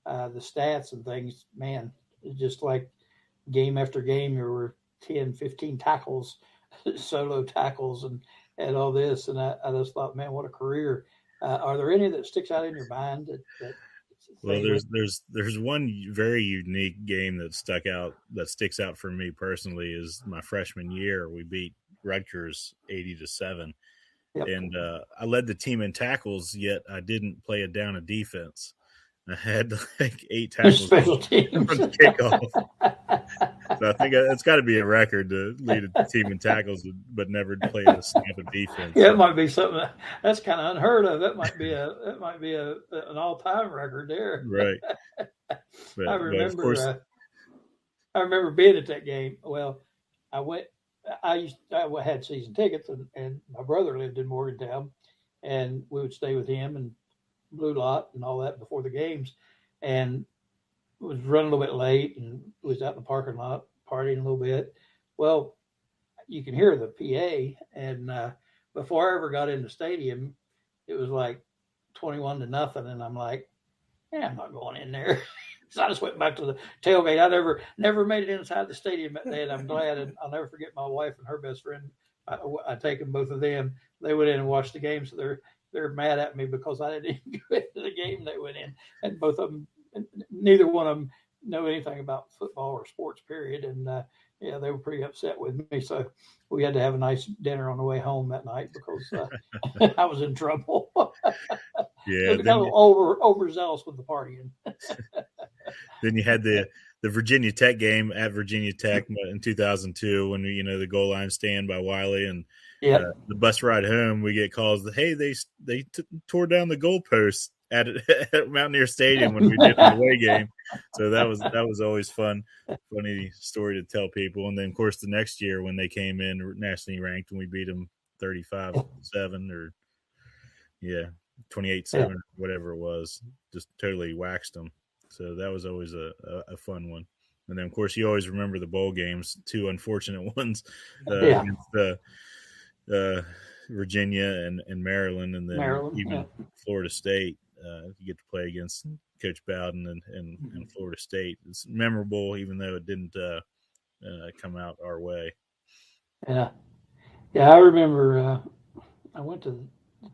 the stats and things, man, just like game after game, there were 10, 15 tackles, solo tackles, and all this. And I just thought, man, what a career. Are there any that sticks out in your mind that Well, say, there's one very unique game that sticks out for me personally is my freshman year. We beat Rutgers 80-7, yep, and I led the team in tackles, yet I didn't play a down of defense. I had like 8 tackles special from teams? the kickoff. So I think it's got to be a record to lead a team in tackles, but never play a snap of defense. Yeah, it So, might be something that's kind of unheard of. That might be an all time record there. right, I but of remember course, I remember being at that game. Well, I went. I had season tickets, and my brother lived in Morgantown, and we would stay with him and Blue Lot and all that before the games, and was running a little bit late and was out in the parking lot partying a little bit. Well, you can hear the PA, and before I ever got in the stadium, it was like 21-0, and I'm like, yeah, I'm not going in there. So I just went back to the tailgate. I never made it inside the stadium that day, and I'm glad. And I'll never forget my wife and her best friend. I taken both of them. They went in and watched the game, so they're mad at me because I didn't even go into the game they went in, and both of them, neither one of them know anything about football or sports. Period. And yeah, they were pretty upset with me. So we had to have a nice dinner on the way home that night because I was in trouble. yeah. Got a little overzealous with the partying. Then you had the Virginia Tech game at Virginia Tech in 2002 when the goal line stand by Wiley, and Yep. the bus ride home we get calls that, hey, they tore down the goalpost at Mountaineer Stadium when we did an away game. So that was always funny story to tell people. And then of course the next year when they came in nationally ranked and we beat them 35-7 or yeah. 28-7, whatever it was, just totally waxed them. So that was always a fun one. And then, of course, you always remember the bowl games, two unfortunate ones against Virginia and Maryland, and then Maryland, even Florida State. You get to play against Coach Bowden and Florida State. It's memorable, even though it didn't come out our way. Yeah, I remember I went to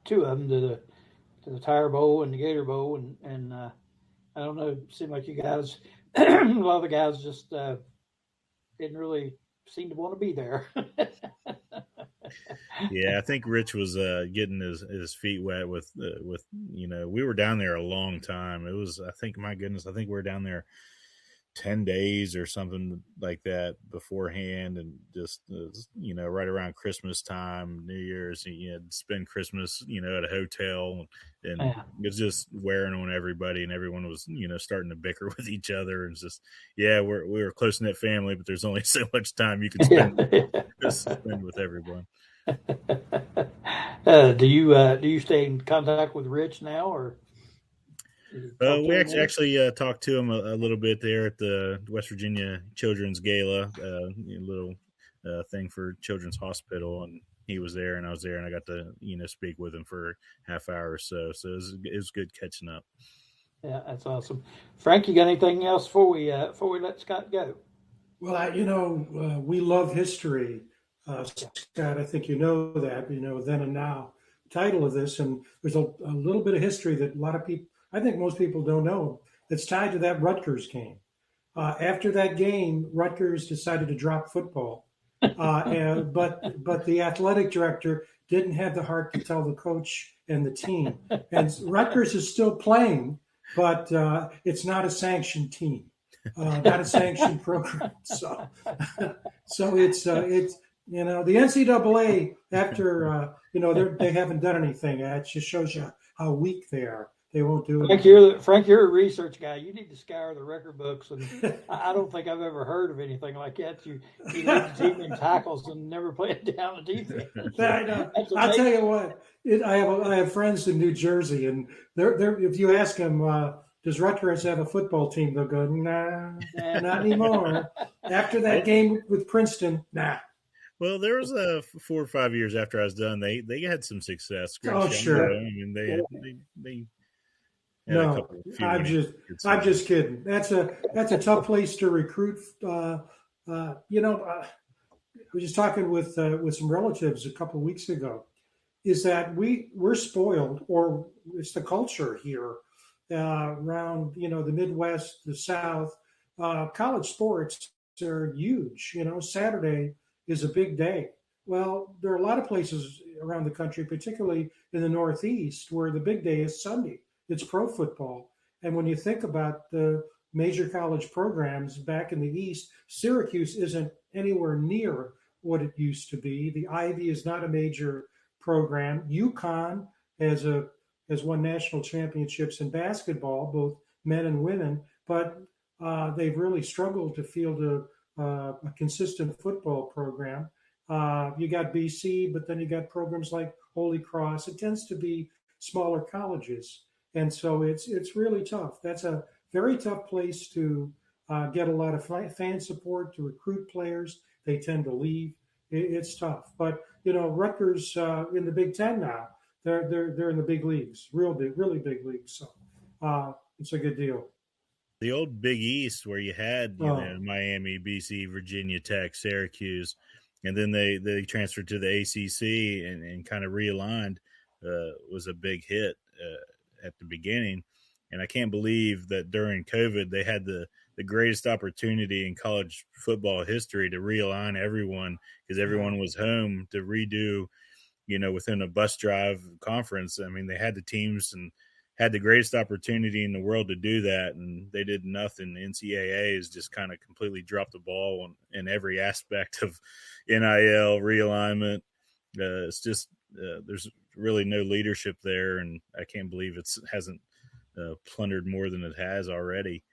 two of them, to the Tire Bowl and the Gator Bowl, and I don't know, it seemed like you guys, a lot of the guys just didn't really seem to want to be there. Yeah, I think Rich was getting his feet wet with we were down there a long time. It was, I think, my goodness, I think we were down there 10 days or something like that beforehand, and just right around Christmas time, New Year's, spend Christmas at a hotel, and it was just wearing on everybody, and everyone was starting to bicker with each other, and just we were close knit family, but there's only so much time you can spend with everyone. Do you stay in contact with Rich now, or? We actually talked to him a little bit there at the West Virginia Children's Gala, a little thing for Children's Hospital, and he was there and I was there, and I got to speak with him for a half hour or so. So it was good catching up. Yeah, that's awesome. Frank, you got anything else before we let Scott go? Well, we love history, Scott. I think you know that. Then and now title of this, and there's a little bit of history that a lot of people, I think most people don't know, that's tied to that Rutgers game. After that game, Rutgers decided to drop football, but the athletic director didn't have the heart to tell the coach and the team. And Rutgers is still playing, but it's not a sanctioned team, not a sanctioned program. So it's the NCAA, after they haven't done anything. It just shows you how weak they are. They won't do it. Frank, you're a research guy. You need to scour the record books, and I don't think I've ever heard of anything like that. You lead the team in tackles and never play it down the defense. I know. I'll tell you what. I have friends in New Jersey, and they're if you ask them, does Rutgers have a football team? They'll go, nah, not anymore. After that game with Princeton, nah. Well, there was 4 or 5 years after I was done. They had some success. Sure. I mean, they no, I'm just kidding. That's a tough place to recruit. I was just talking with some relatives a couple of weeks ago. Is that we're spoiled, or it's the culture here around the Midwest, the South. College sports are huge. Saturday is a big day. Well, there are a lot of places around the country, particularly in the Northeast, where the big day is Sunday. It's pro football. And when you think about the major college programs back in the East, Syracuse isn't anywhere near what it used to be. The Ivy is not a major program. UConn has won national championships in basketball, both men and women, but they've really struggled to field a consistent football program. You got BC, but then you got programs like Holy Cross. It tends to be smaller colleges. And so it's really tough. That's a very tough place to get a lot of fan support, to recruit players. They tend to leave. It's tough. But Rutgers in the Big Ten now, they're in the big leagues, really big leagues. So it's a good deal. The old Big East, where you had Miami, BC, Virginia Tech, Syracuse, and then they transferred to the ACC and kind of realigned, was a big hit at the beginning. And I can't believe that during COVID they had the greatest opportunity in college football history to realign everyone, because everyone was home, to redo, within a bus drive conference. I mean, they had the teams and had the greatest opportunity in the world to do that, and they did nothing. The NCAA has just kind of completely dropped the ball in every aspect of NIL realignment. It's just there's really no leadership there, and I can't believe it hasn't plundered more than it has already.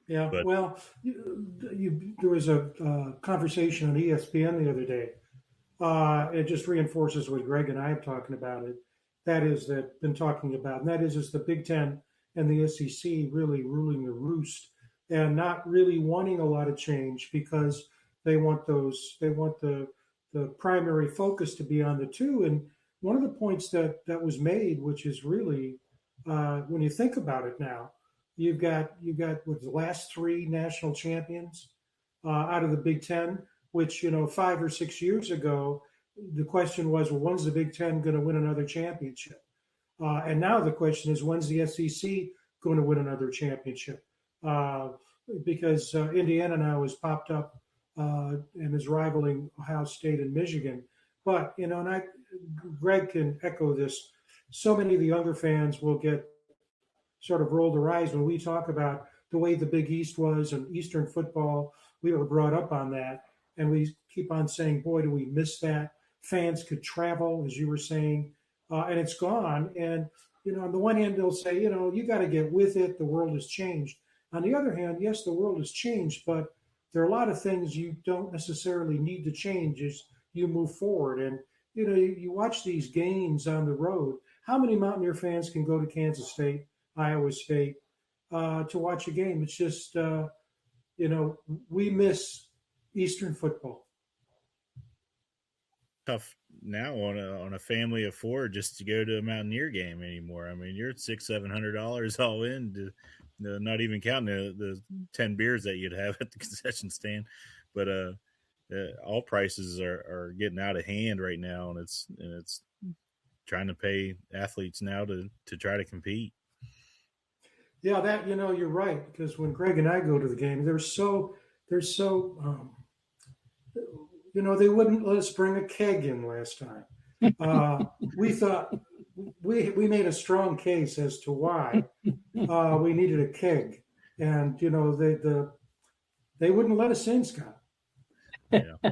Yeah, well, there was a conversation on ESPN the other day. It just reinforces what Greg and I have talking about it. that is that been talking about, and that is the Big Ten and the SEC really ruling the roost and not really wanting a lot of change because they want the primary focus to be on the two. And one of the points that was made, which is really when you think about it now, you've got with the last three national champions out of the Big Ten, which 5 or 6 years ago the question was, well, when's the Big Ten going to win another championship? And now the question is, when's the SEC going to win another championship? Because Indiana now has popped up and is rivaling Ohio State and Michigan. But and Greg can echo this. So many of the younger fans will get sort of roll their eyes when we talk about the way the Big East was and Eastern football. We were brought up on that, and we keep on saying, boy, do we miss that. Fans could travel, as you were saying, and it's gone. And, on the one hand, they'll say, you got to get with it. The world has changed. On the other hand, yes, the world has changed, but there are a lot of things you don't necessarily need to change as you move forward. And, you watch these games on the road. How many Mountaineer fans can go to Kansas State, Iowa State, to watch a game? It's just, we miss Eastern football. Tough now on a family of four just to go to a Mountaineer game anymore. I mean, you're at $600-700 all in, to not even counting the 10 beers that you'd have at the concession stand. But all prices are getting out of hand right now, and it's trying to pay athletes now to try to compete. Yeah, that you're right, because when Greg and I go to the game, they're so they wouldn't let us bring a keg in last time. We thought we made a strong case as to why we needed a keg, and they wouldn't let us in, Scott. Yeah. You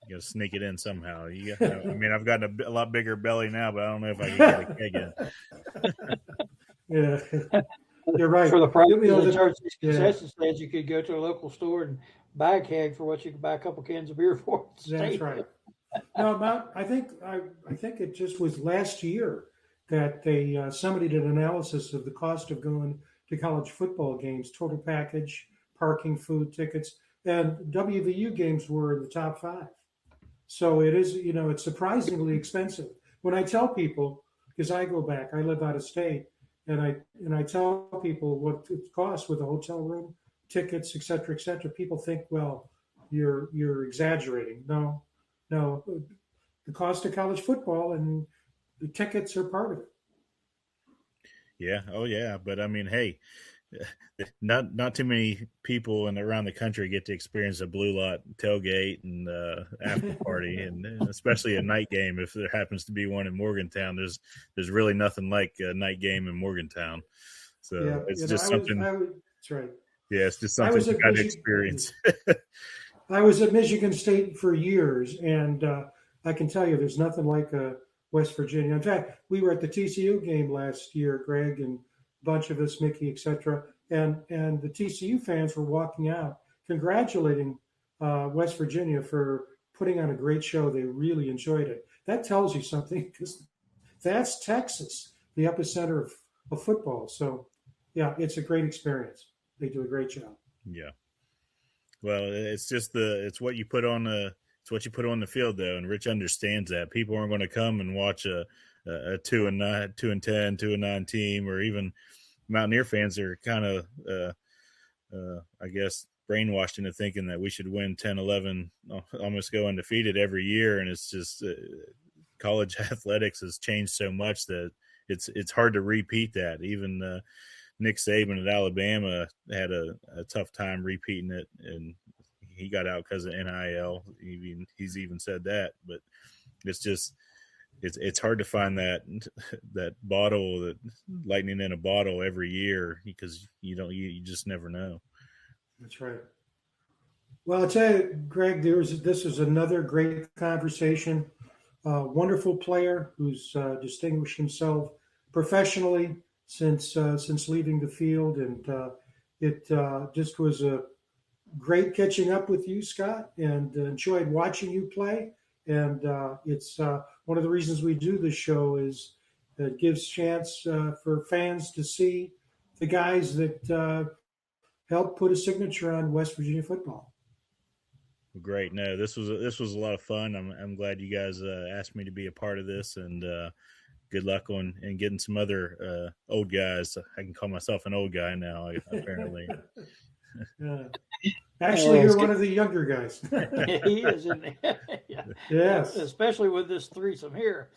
got to sneak it in somehow. I've gotten a lot bigger belly now, but I don't know if I can get a keg in. Yeah, you're right. For the price of the church's concession stands, you could go to a local store and buy a keg for what you could buy a couple cans of beer for. That's right. No, I think it just was last year that somebody did an analysis of the cost of going to college football games, total package, parking, food, tickets, and WVU games were in the top 5. So it is, it's surprisingly expensive. When I tell people, because I go back, I live out of state, and I tell people what it costs with a hotel room, tickets, et cetera, people think, well, you're exaggerating. No, the cost of college football and the tickets are part of it. Yeah. Oh yeah. But I mean, hey, not too many people around the country get to experience a blue lot tailgate and after party, and especially a night game. If there happens to be one in Morgantown, there's really nothing like a night game in Morgantown. So it's just something. That's right. Yeah, it's just something you got to experience. I was at Michigan State for years, and I can tell you there's nothing like West Virginia. In fact, we were at the TCU game last year, Greg, and a bunch of us, Mickey, et cetera, and the TCU fans were walking out congratulating West Virginia for putting on a great show. They really enjoyed it. That tells you something, because that's Texas, the epicenter of football. So, yeah, it's a great experience. They do a great job. Yeah. Well, it's what you put on the field, though, and Rich understands that. People aren't going to come and watch a 2-10, 2-9 team, or even Mountaineer fans are kind of I guess brainwashed into thinking that we should win 10-11, almost go undefeated every year, and it's just college athletics has changed so much that it's hard to repeat that. Even Nick Saban at Alabama had a tough time repeating it, and he got out because of NIL. He's even said that, but it's hard to find that bottle, that lightning in a bottle every year, because you just never know. That's right. Well, I'll tell you, Greg, this is another great conversation. Wonderful player who's distinguished himself professionally since leaving the field, and it just was a great catching up with you, Scott, and enjoyed watching you play. And it's one of the reasons we do this show is it gives chance for fans to see the guys that helped put a signature on West Virginia football. Great. No, this was a lot of fun. I'm glad you guys asked me to be a part of this, and good luck on and getting some other old guys. I can call myself an old guy now, apparently. Yeah. Actually, you're one of the younger guys. He is, isn't he? Yeah. Yes, Especially with this threesome here.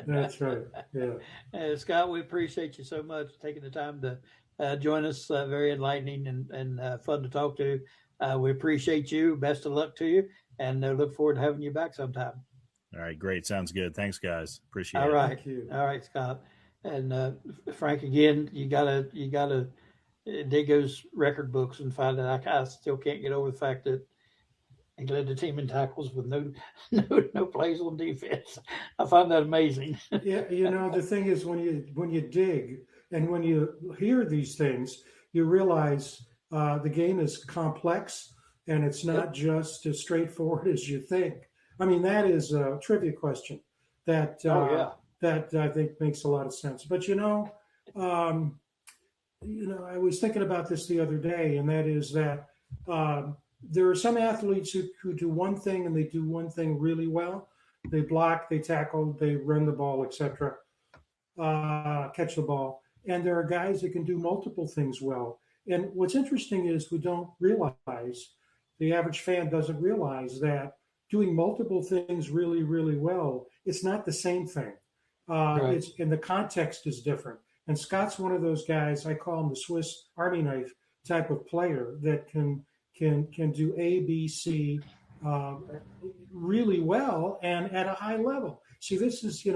that's right. Yeah. Scott, we appreciate you so much taking the time to join us. Very enlightening and fun to talk to. We appreciate you. Best of luck to you, and look forward to having you back sometime. All right, great. Sounds good. Thanks, guys. Appreciate it. All right. Thank you. All right, Scott. And Frank, again, you gotta dig those record books and find that I still can't get over the fact that he led the team in tackles with no plays on defense. I find that amazing. Yeah, the thing is when you dig and when you hear these things, you realize the game is complex and it's not just as straightforward as you think. I mean, that is a trivia question that that I think makes a lot of sense. But I was thinking about this the other day, and that is that there are some athletes who do one thing and they do one thing really well. They block, they tackle, they run the ball, etc., catch the ball. And there are guys that can do multiple things well. And what's interesting is we don't realize, the average fan doesn't realize that doing multiple things really, really well, it's not the same thing. Right. And the context is different. And Scott's one of those guys, I call him the Swiss Army knife type of player that can do A, B, C really well and at a high level. See, this is,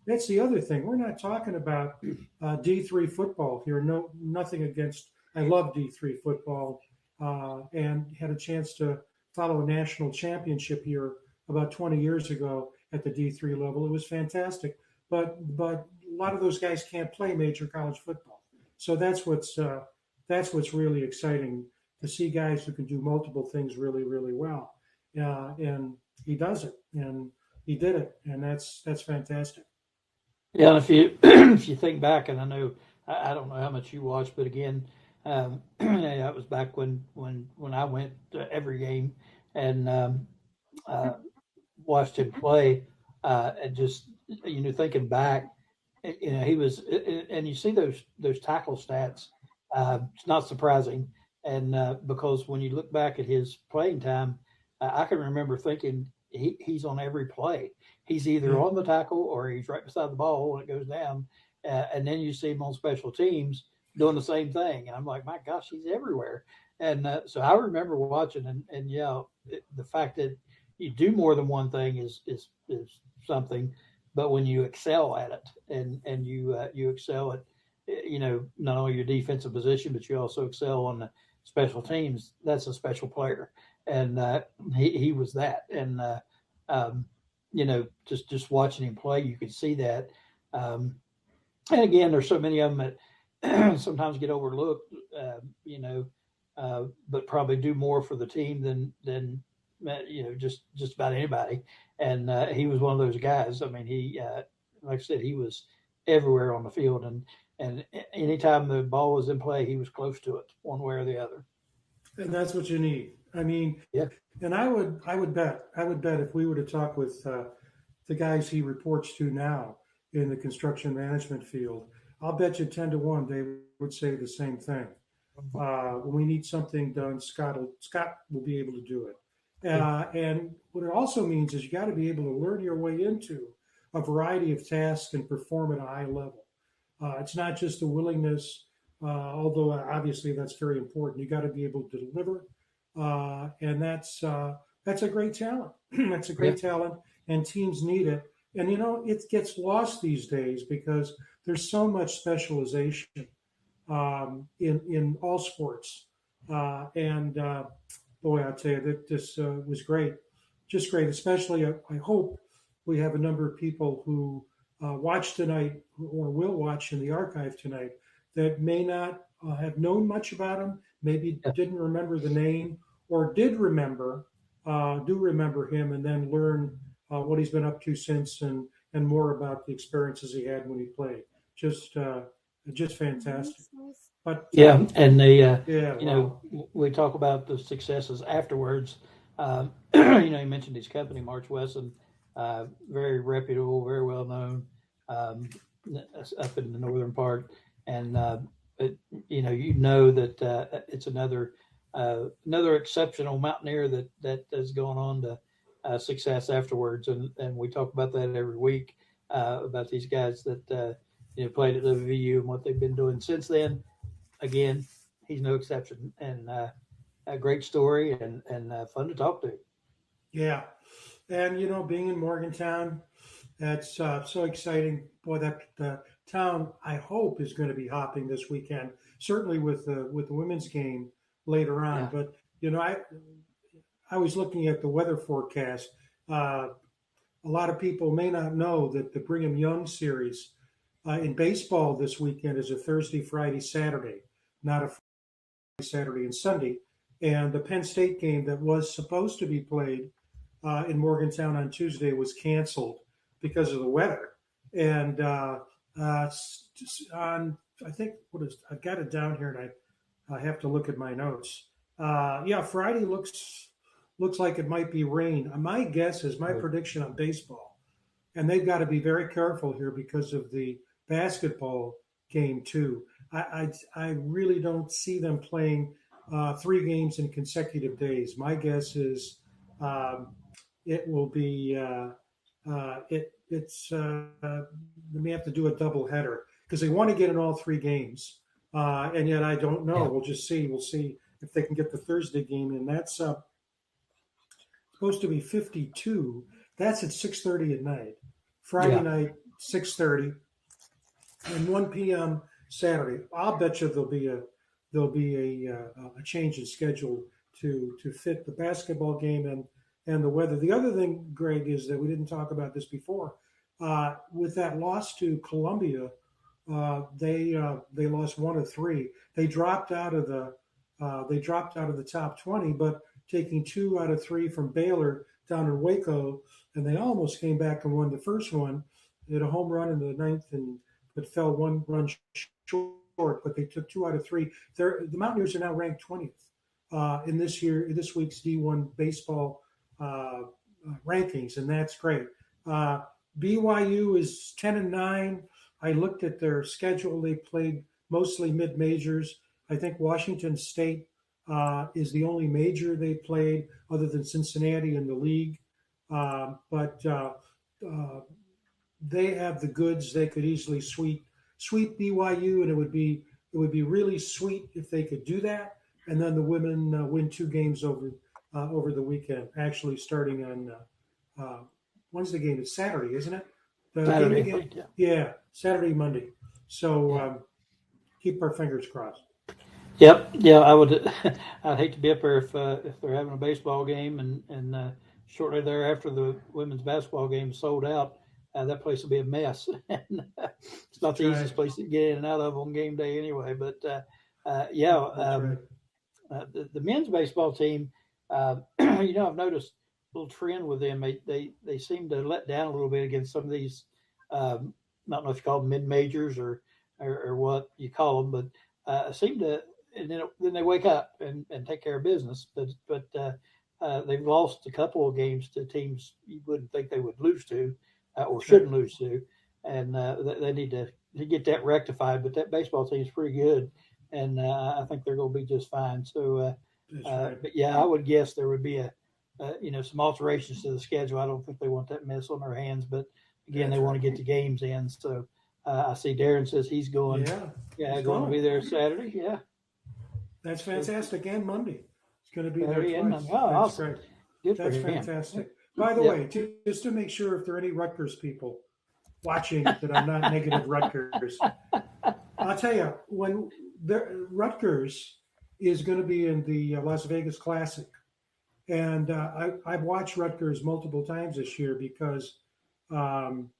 that's the other thing. We're not talking about D3 football here. Nothing against, I love D3 football and had a chance to follow a national championship here about 20 years ago at the D3 level. It was fantastic. But a lot of those guys can't play major college football. So that's what's really exciting, to see guys who can do multiple things really, really well. And he does it, and he did it, and that's fantastic. Yeah, and if you if you think back, and I know I don't know how much you watched, but again, that was back when I went to every game and watched him play, and just thinking back, he was, and you see those tackle stats. It's not surprising, and because when you look back at his playing time, I can remember thinking he's on every play. He's either on the tackle or he's right beside the ball when it goes down, and then you see him on special teams doing the same thing. And I'm like, my gosh, he's everywhere. And so I remember watching, and the fact that you do more than one thing is something. But when you excel at it, and you excel at, not only your defensive position, but you also excel on the special teams, that's a special player. And he was that. And, just watching him play, you could see that. And again, there's so many of them that sometimes get overlooked, but probably do more for the team than just about anybody. And he was one of those guys. I mean, he, like I said, he was everywhere on the field, and anytime the ball was in play, he was close to it one way or the other. And that's what you need. I mean, yeah. And I would bet if we were to talk with the guys he reports to now in the construction management field, I'll bet you 10 to 1 they would say the same thing. When we need something done, Scott will be able to do it. And what it also means is you got to be able to learn your way into a variety of tasks and perform at a high level. It's not just a willingness, although obviously that's very important. You got to be able to deliver, and that's a great talent. That's a great talent, and teams need it. And it gets lost these days because there's so much specialization in all sports. Boy, I'll tell you that this was great, just great. Especially, I hope we have a number of people who watch tonight or will watch in the archive tonight that may not have known much about him, maybe didn't remember the name, or did remember, do remember him, and then learn what he's been up to since, and more about the experiences he had when he played. Just fantastic. But Yeah, and yeah, you wow. know, we talk about the successes afterwards. You mentioned his company, March Wesson, very reputable, very well known, um, up in the northern part, and it, that it's another exceptional mountaineer that has gone on to success afterwards, and we talk about that every week about these guys that played at WVU and what they've been doing since then. Again, he's no exception, and a great story and fun to talk to. Yeah, and being in Morgantown, that's so exciting. Boy, that town, I hope, is going to be hopping this weekend. Certainly with the women's game later on. Yeah, But I was looking at the weather forecast. Uh, a lot of people may not know that the Brigham Young series in baseball this weekend is a Thursday, Friday, Saturday, not a Friday, Saturday, and Sunday. And the Penn State game that was supposed to be played in Morgantown on Tuesday was canceled because of the weather. And on, I think, I've got it down here, and I have to look at my notes. Yeah, Friday looks like it might be rain. My guess is my right. prediction on baseball, and they've got to be very careful here because of the basketball game too. I really don't see them playing 3 games in consecutive days. My guess is um, it will be it's they may have to do a double header because they want to get in all 3 games, and yet I don't know. Yeah, We'll just see. We'll see if they can get the Thursday game in. That's supposed to be 52. That's at 6:30 at night. Friday yeah, night 6:30 and 1 p.m. Saturday. I'll bet you there'll be a change in schedule to fit the basketball game and the weather. The other thing, Greg, is that we didn't talk about this before. With that loss to Columbia, they lost 1 of 3. They dropped out of the top 20, but taking 2 out of 3 from Baylor down in Waco, and they almost came back and won the first one. They had a home run in the ninth, but fell 1 run short. But they took 2 out of 3. The Mountaineers are now ranked 20th in this week's D1 baseball rankings, and that's great. BYU is 10-9. I looked at their schedule. They played mostly mid majors. I think Washington State is the only major they played other than Cincinnati in the league. But they have the goods. They could easily sweep BYU, and it would be really sweet if they could do that. And then the women win 2 games over the weekend. Actually, starting on when's the game? It's Saturday, isn't it? The game Saturday. again? Yeah. Yeah, Saturday, Monday. So Yeah. Keep our fingers crossed. Yep. Yeah, I would. I'd hate to be up there if they're having a baseball game and shortly thereafter the women's basketball game is sold out. That place will be a mess. And, it's not That's the right. easiest place to get in and out of on game day anyway. But yeah, That's right. the men's baseball team. I've noticed a little trend with them. They seem to let down a little bit against some of these. I don't know if you call them mid majors or what you call them, but seem to. And then they wake up and take care of business. But they've lost a couple of games to teams you wouldn't think they would lose to or That's right. shouldn't lose to, and they need to get that rectified. But that baseball team is pretty good, and I think they're going to be just fine. So, That's right. but yeah, I would guess there would be some alterations to the schedule. I don't think they want that mess on their hands, but again, That's they want right. to get the games in. So I see Darren says he's going. Yeah, he's going to going. be there Saturday. Yeah. That's fantastic. And Monday. It's going to be there Saturday and twice. Monday. Oh, That's awesome. great. Good for That's him. fantastic. By the Yeah. way, just to make sure if there are any Rutgers people watching that I'm not negative Rutgers, I'll tell you, when Rutgers is going to be in the Las Vegas Classic, and I've watched Rutgers multiple times this year because um,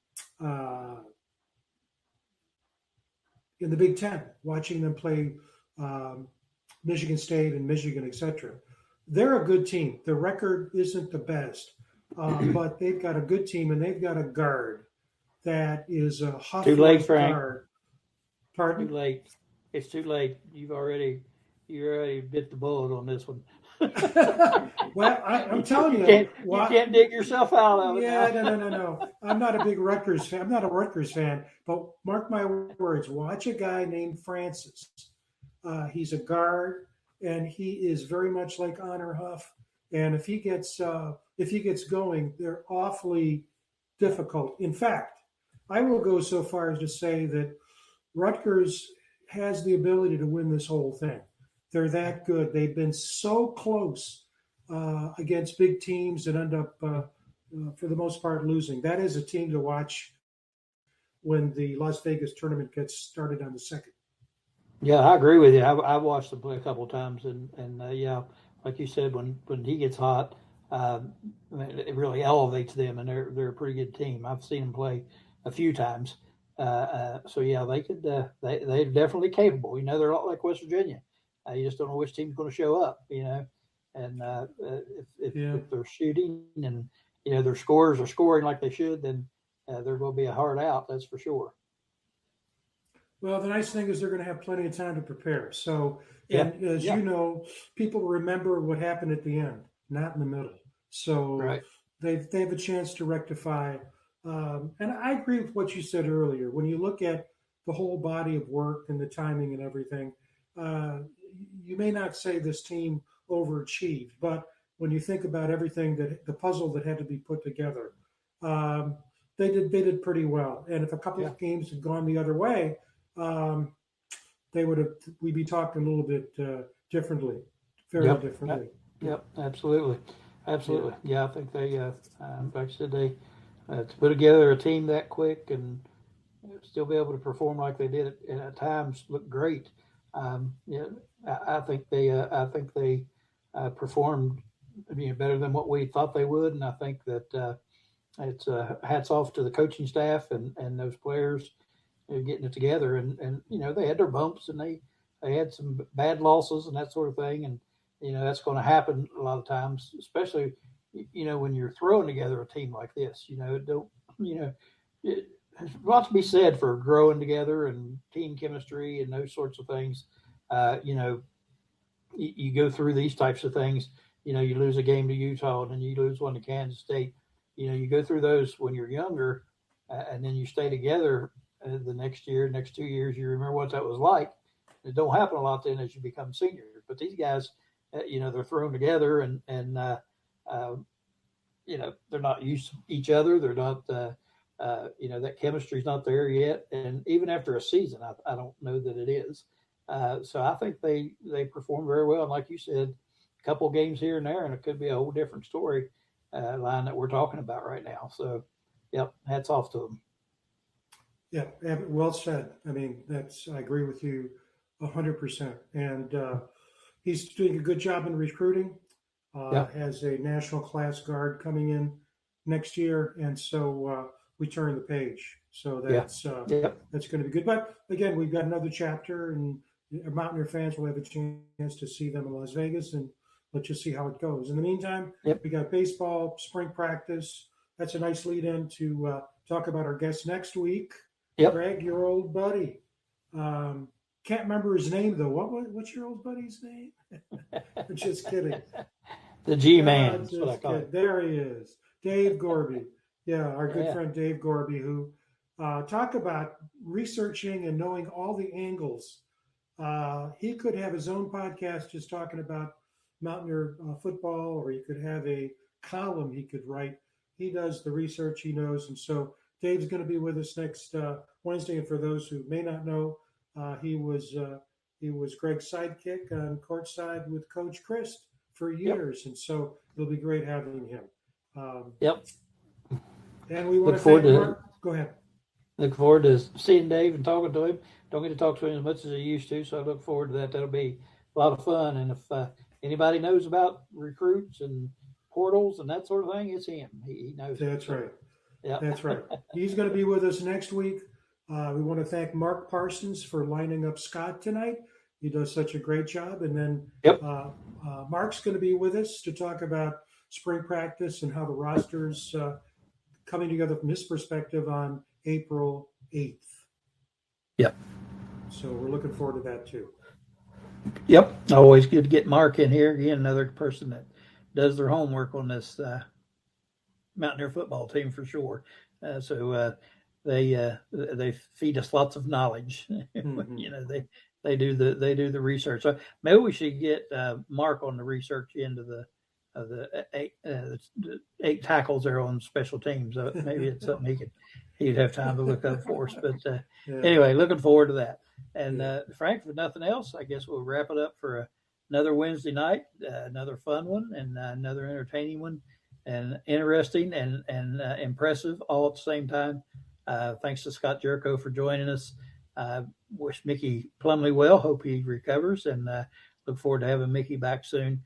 in the Big Ten, watching them play um, Michigan State and Michigan, etc. They're a good team. Their record isn't the best, but they've got a good team, and they've got a guard that is a Too late, Huff-like Frank. guard. Too Pardon? late. It's too late. You already bit the bullet on this one. Well, I'm telling You you, can't dig yourself out of it yeah, now. no. I'm not a big Rutgers fan. I'm not a Rutgers fan, but mark my words. Watch a guy named Francis. He's a guard, and he is very much like Honor Huff. And if he gets going, they're awfully difficult. In fact, I will go so far as to say that Rutgers has the ability to win this whole thing. They're that good. They've been so close against big teams and end up, for the most part, losing. That is a team to watch when the Las Vegas tournament gets started on the 2nd. Yeah, I agree with you. I watched them play a couple of times, and yeah, like you said, when he gets hot, it really elevates them, and they're a pretty good team. I've seen them play a few times, so yeah, they could they're definitely capable. They're a lot like West Virginia. You just don't know which team's going to show up. And if they're shooting and their scorers are scoring like they should, then they're going to be a hard out. That's for sure. Well, the nice thing is they're going to have plenty of time to prepare. So, Yeah, and as yeah, you know, people remember what happened at the end, not in the middle. So right. they have a chance to rectify. And I agree with what you said earlier. When you look at the whole body of work and the timing and everything, uh, you may not say this team overachieved, but when you think about everything that the puzzle that had to be put together, um, they did pretty well. And if a couple Yeah, of games had gone the other way, um, we'd be talking a little bit differently, very yep, differently. yep, absolutely, Yeah. absolutely. Yeah, I think they, like I said, they to put together a team that quick and still be able to perform like they did at times look great. Yeah, I think they performed better than what we thought they would, and I think that it's hats off to the coaching staff and those players getting it together. And they had their bumps and they had some bad losses and that sort of thing. And that's going to happen a lot of times, especially when you're throwing together a team like this. Don't you know it, there's a lot to be said for growing together and team chemistry and those sorts of things. You go through these types of things. You lose a game to Utah and then you lose one to Kansas State. You go through those when you're younger, and then you stay together the next year, next 2 years. You remember what that was like. It don't happen a lot then as you become seniors. But these guys, they're thrown together uh, they're not used to each other. They're not. That chemistry's not there yet, and even after a season, I don't know that it is. So I think they perform very well. And like you said, a couple of games here and there, and it could be a whole different story line that we're talking about right now. So, yep, hats off to them. Yeah, well said. I mean, I agree with you 100%. And he's doing a good job in recruiting. Yep, Has a national class guard coming in next year, and so we turn the page. So yeah, yep, that's going to be good. But again, we've got another chapter, and Mountaineer fans will have a chance to see them in Las Vegas, and let's just see how it goes. In the meantime, yep, we got baseball, spring practice. That's a nice lead in to talk about our guest next week, yep. Greg, your old buddy. Um, can't remember his name though. What's your old buddy's name? I'm just kidding. The G Ah, Man is what I just call kidding. it. There he is, Dave Gorby. Yeah, our good Yeah, friend Dave Gorby, who talk about researching and knowing all the angles. He could have his own podcast just talking about Mountaineer football, or he could have a column he could write. He does the research, he knows, and so Dave's going to be with us next Wednesday. And for those who may not know, he was Greg's sidekick on courtside with Coach Chris for yep, years, and so it'll be great having him. Um, yep. and we want Look to forward thank to Mark. Go ahead. look forward to seeing Dave and talking to him. Don't get to talk to him as much as I used to, so I look forward to that. That'll be a lot of fun. And if anybody knows about recruits and portals and that sort of thing, it's him. He knows it. That's So, right. yeah, That's right. He's going to be with us next week. We want to thank Mark Parsons for lining up Scott tonight. He does such a great job. And then yep, Mark's going to be with us to talk about spring practice and how the roster's coming together from his perspective on April 8th. Yep. So we're looking forward to that too. Yep. Always good to get Mark in here. Again, another person that does their homework on this Mountaineer football team for sure. So they feed us lots of knowledge. Mm-hmm. You know, they do the research. So maybe we should get Mark on the research into the eight tackles there on special teams. Maybe it's something he'd have time to look up for us. But anyway, looking forward to that. And Frank, if nothing else, I guess we'll wrap it up for another Wednesday night, another fun one, and another entertaining one, and interesting and impressive all at the same time. Thanks to Scott Gyorko for joining us. Wish Mickey Plumley well. Hope he recovers, and look forward to having Mickey back soon.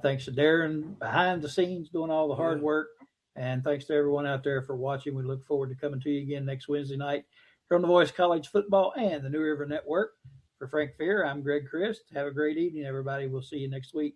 Thanks to Darren behind the scenes doing all the hard work, and thanks to everyone out there for watching. We look forward to coming to you again next Wednesday night from the Voice College Football and the New River Network. For Frank Fear, I'm Greg Christ. Have a great evening, everybody. We'll see you next week.